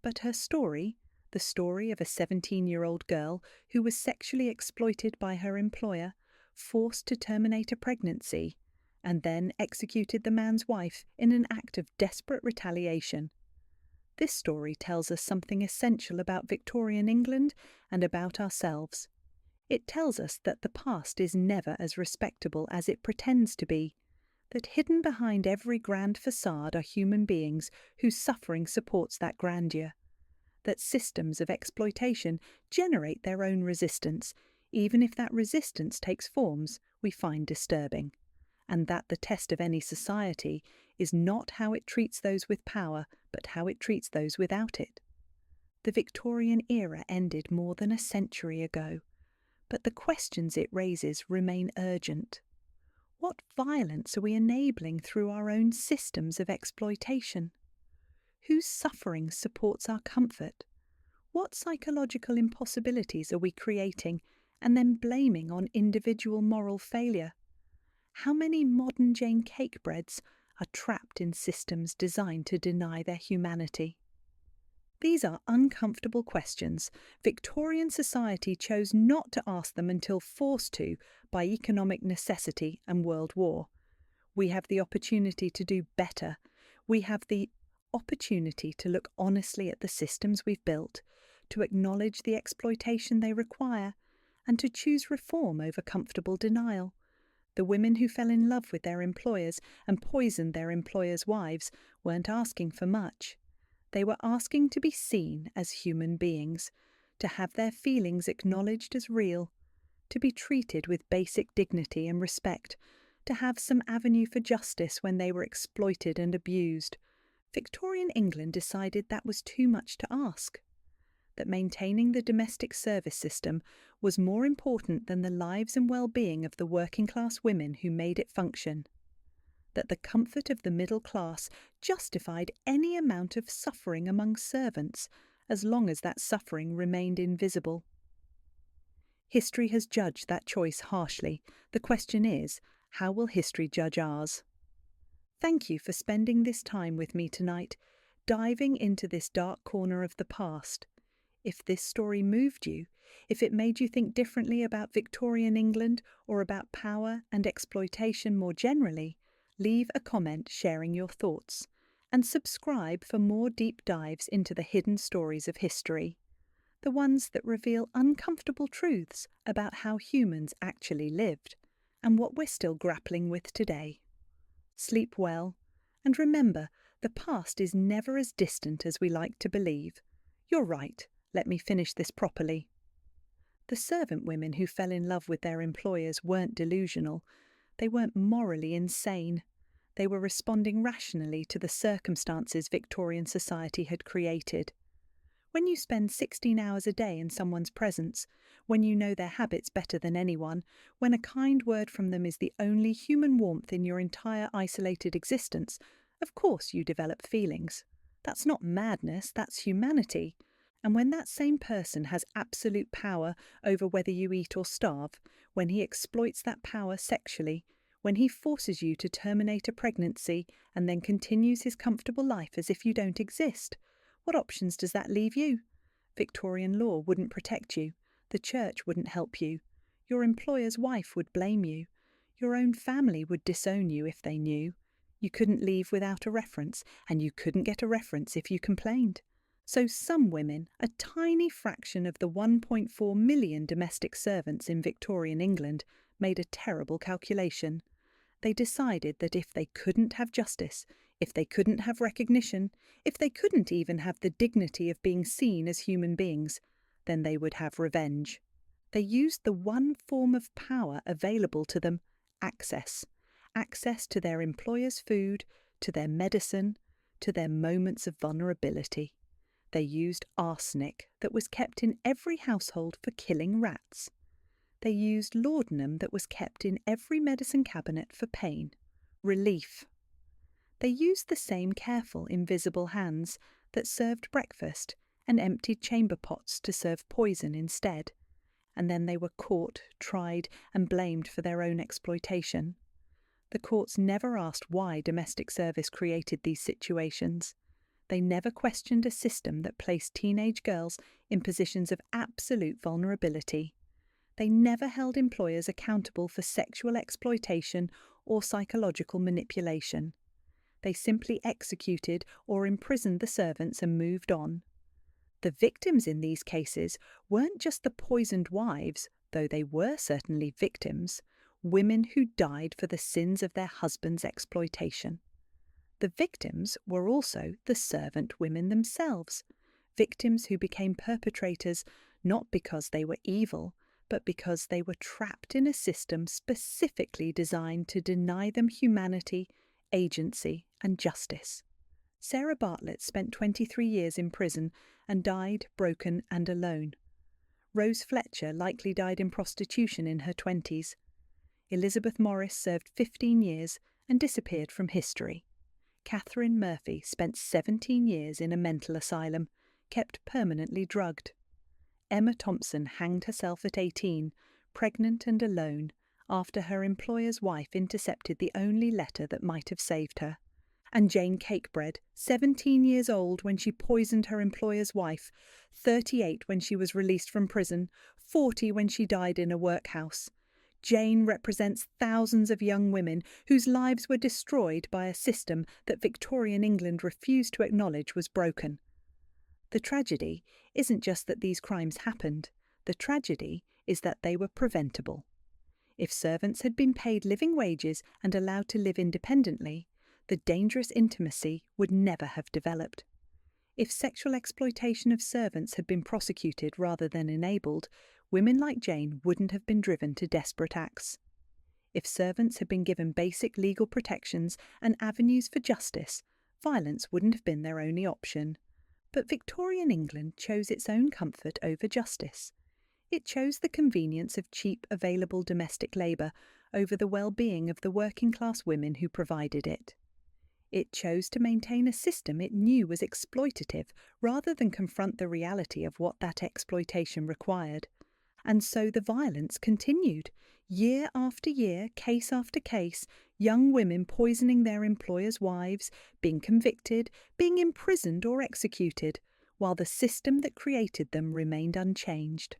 But her story, the story of a 17-year-old girl who was sexually exploited by her employer, forced to terminate a pregnancy, and then executed the man's wife in an act of desperate retaliation. This story tells us something essential about Victorian England and about ourselves. It tells us that the past is never as respectable as it pretends to be, that hidden behind every grand facade are human beings whose suffering supports that grandeur, that systems of exploitation generate their own resistance, even if that resistance takes forms we find disturbing, and that the test of any society is not how it treats those with power, but how it treats those without it. The Victorian era ended more than a century ago, but the questions it raises remain urgent. What violence are we enabling through our own systems of exploitation? Whose suffering supports our comfort? What psychological impossibilities are we creating and then blaming on individual moral failure? How many modern Jane Cakebreads are trapped in systems designed to deny their humanity? These are uncomfortable questions. Victorian society chose not to ask them until forced to by economic necessity and world war. We have the opportunity to do better. We have the opportunity to look honestly at the systems we've built, to acknowledge the exploitation they require, and to choose reform over comfortable denial. The women who fell in love with their employers and poisoned their employers' wives weren't asking for much. They were asking to be seen as human beings, to have their feelings acknowledged as real, to be treated with basic dignity and respect, to have some avenue for justice when they were exploited and abused. Victorian England decided that was too much to ask, that maintaining the domestic service system was more important than the lives and well-being of the working-class women who made it function, that the comfort of the middle class justified any amount of suffering among servants as long as that suffering remained invisible. History has judged that choice harshly. The question is, how will history judge ours? Thank you for spending this time with me tonight, diving into this dark corner of the past. If this story moved you, if it made you think differently about Victorian England or about power and exploitation more generally, leave a comment sharing your thoughts, and subscribe for more deep dives into the hidden stories of history, the ones that reveal uncomfortable truths about how humans actually lived and what we're still grappling with today. Sleep well, and remember, the past is never as distant as we like to believe. You're right, let me finish this properly. The servant women who fell in love with their employers weren't delusional. They weren't morally insane. They were responding rationally to the circumstances Victorian society had created. When you spend 16 hours a day in someone's presence, when you know their habits better than anyone, when a kind word from them is the only human warmth in your entire isolated existence, of course you develop feelings. That's not madness, that's humanity. And when that same person has absolute power over whether you eat or starve, when he exploits that power sexually, when he forces you to terminate a pregnancy and then continues his comfortable life as if you don't exist, what options does that leave you? Victorian law wouldn't protect you. The church wouldn't help you. Your employer's wife would blame you. Your own family would disown you if they knew. You couldn't leave without a reference, and you couldn't get a reference if you complained. So some women, a tiny fraction of the 1.4 million domestic servants in Victorian England, made a terrible calculation. They decided that if they couldn't have justice, if they couldn't have recognition, if they couldn't even have the dignity of being seen as human beings, then they would have revenge. They used the one form of power available to them, access. Access to their employer's food, to their medicine, to their moments of vulnerability. They used arsenic that was kept in every household for killing rats. They used laudanum that was kept in every medicine cabinet for pain, relief. They used the same careful, invisible hands that served breakfast and emptied chamber pots to serve poison instead. And then they were caught, tried, and blamed for their own exploitation. The courts never asked why domestic service created these situations. They never questioned a system that placed teenage girls in positions of absolute vulnerability. They never held employers accountable for sexual exploitation or psychological manipulation. They simply executed or imprisoned the servants and moved on. The victims in these cases weren't just the poisoned wives, though they were certainly victims, women who died for the sins of their husbands' exploitation. The victims were also the servant women themselves, victims who became perpetrators not because they were evil, but because they were trapped in a system specifically designed to deny them humanity, agency, and justice. Sarah Bartlett spent 23 years in prison and died broken and alone. Rose Fletcher likely died in prostitution in her 20s. Elizabeth Morris served 15 years and disappeared from history. Catherine Murphy spent 17 years in a mental asylum, kept permanently drugged. Emma Thompson hanged herself at 18, pregnant and alone, after her employer's wife intercepted the only letter that might have saved her. And Jane Cakebread, 17 years old when she poisoned her employer's wife, 38 when she was released from prison, 40 when she died in a workhouse. Jane represents thousands of young women whose lives were destroyed by a system that Victorian England refused to acknowledge was broken. The tragedy isn't just that these crimes happened. The tragedy is that they were preventable. If servants had been paid living wages and allowed to live independently, the dangerous intimacy would never have developed. If sexual exploitation of servants had been prosecuted rather than enabled, women like Jane wouldn't have been driven to desperate acts. If servants had been given basic legal protections and avenues for justice, violence wouldn't have been their only option. But Victorian England chose its own comfort over justice. It chose the convenience of cheap, available domestic labour over the well-being of the working-class women who provided it. It chose to maintain a system it knew was exploitative rather than confront the reality of what that exploitation required. And so the violence continued. Year after year, case after case, young women poisoning their employers' wives, being convicted, being imprisoned or executed, while the system that created them remained unchanged.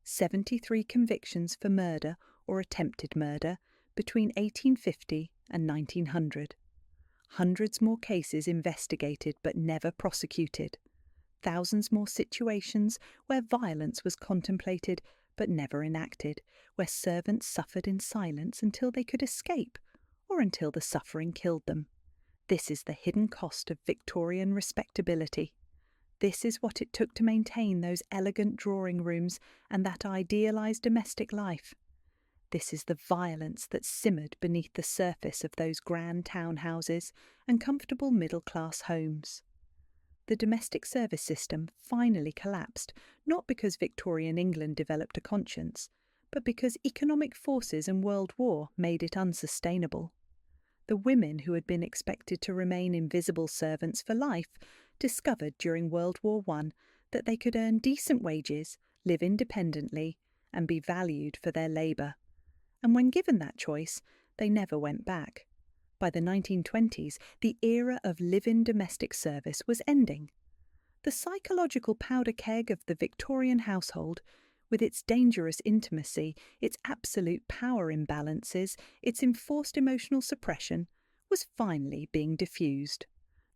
73 convictions for murder or attempted murder between 1850 and 1900. Hundreds more cases investigated but never prosecuted. Thousands more situations where violence was contemplated but never enacted, where servants suffered in silence until they could escape or until the suffering killed them. This is the hidden cost of Victorian respectability. This is what it took to maintain those elegant drawing rooms and that idealised domestic life. This is the violence that simmered beneath the surface of those grand townhouses and comfortable middle-class homes. The domestic service system finally collapsed, not because Victorian England developed a conscience, but because economic forces and World War made it unsustainable. The women who had been expected to remain invisible servants for life discovered during World War I that they could earn decent wages, live independently, and be valued for their labour. And when given that choice, they never went back. By the 1920s, the era of live-in domestic service was ending. The psychological powder keg of the Victorian household, with its dangerous intimacy, its absolute power imbalances, its enforced emotional suppression, was finally being diffused.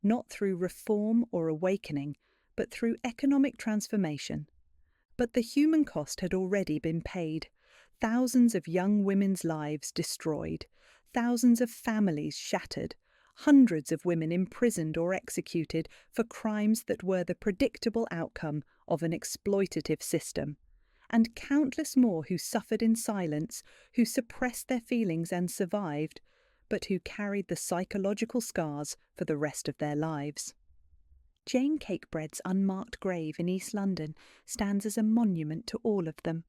Not through reform or awakening, but through economic transformation. But the human cost had already been paid. Thousands of young women's lives destroyed, thousands of families shattered, hundreds of women imprisoned or executed for crimes that were the predictable outcome of an exploitative system, and countless more who suffered in silence, who suppressed their feelings and survived, but who carried the psychological scars for the rest of their lives. Jane Cakebread's unmarked grave in East London stands as a monument to all of them.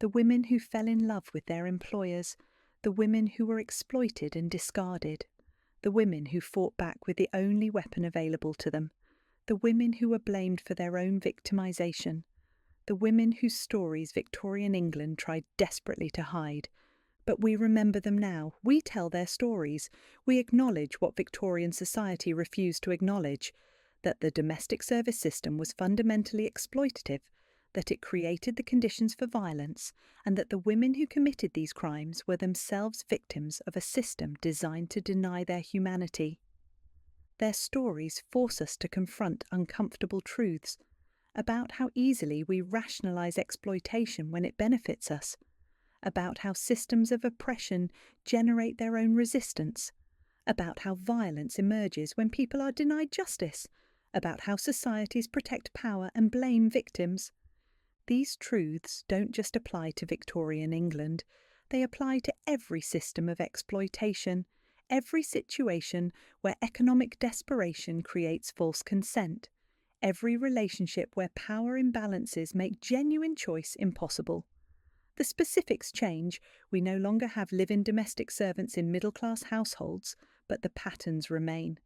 The women who fell in love with their employers, the women who were exploited and discarded, the women who fought back with the only weapon available to them, the women who were blamed for their own victimisation, the women whose stories Victorian England tried desperately to hide. But we remember them now. We tell their stories. We acknowledge what Victorian society refused to acknowledge. that the domestic service system was fundamentally exploitative, that it created the conditions for violence, and that the women who committed these crimes were themselves victims of a system designed to deny their humanity. Their stories force us to confront uncomfortable truths about how easily we rationalize exploitation when it benefits us, about how systems of oppression generate their own resistance, about how violence emerges when people are denied justice, about how societies protect power and blame victims. These truths don't just apply to Victorian England, they apply to every system of exploitation, every situation where economic desperation creates false consent, every relationship where power imbalances make genuine choice impossible. The specifics change. We no longer have live-in domestic servants in middle-class households, but the patterns remain.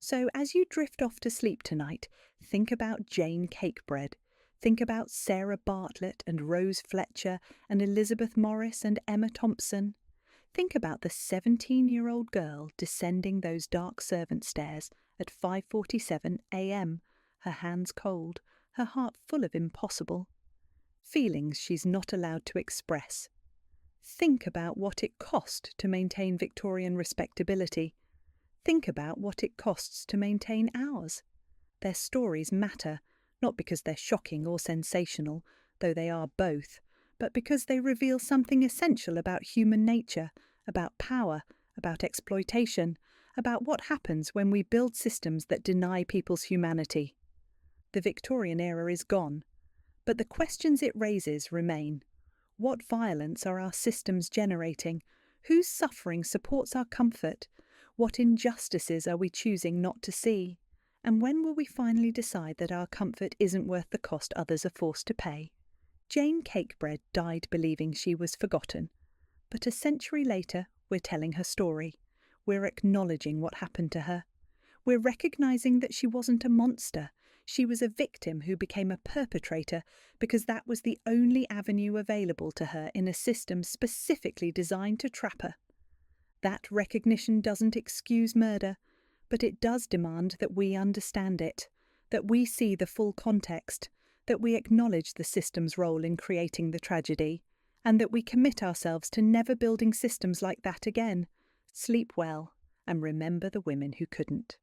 So as you drift off to sleep tonight, think about Jane Cakebread. Think about Sarah Bartlett and Rose Fletcher and Elizabeth Morris and Emma Thompson. Think about the 17-year-old girl descending those dark servant stairs at 5:47 a.m., her hands cold, her heart full of impossible. Feelings she's not allowed to express. Think about what it cost to maintain Victorian respectability. Think about what it costs to maintain ours. Their stories matter, not because they're shocking or sensational, though they are both, but because they reveal something essential about human nature, about power, about exploitation, about what happens when we build systems that deny people's humanity. The Victorian era is gone, but the questions it raises remain. What violence are our systems generating? Whose suffering supports our comfort? What injustices are we choosing not to see? And when will we finally decide that our comfort isn't worth the cost others are forced to pay? Jane Cakebread died believing she was forgotten. But a century later, we're telling her story. We're acknowledging what happened to her. We're recognising that she wasn't a monster. She was a victim who became a perpetrator because that was the only avenue available to her in a system specifically designed to trap her. That recognition doesn't excuse murder, but it does demand that we understand it, that we see the full context, that we acknowledge the system's role in creating the tragedy, and that we commit ourselves to never building systems like that again. Sleep well, and remember the women who couldn't.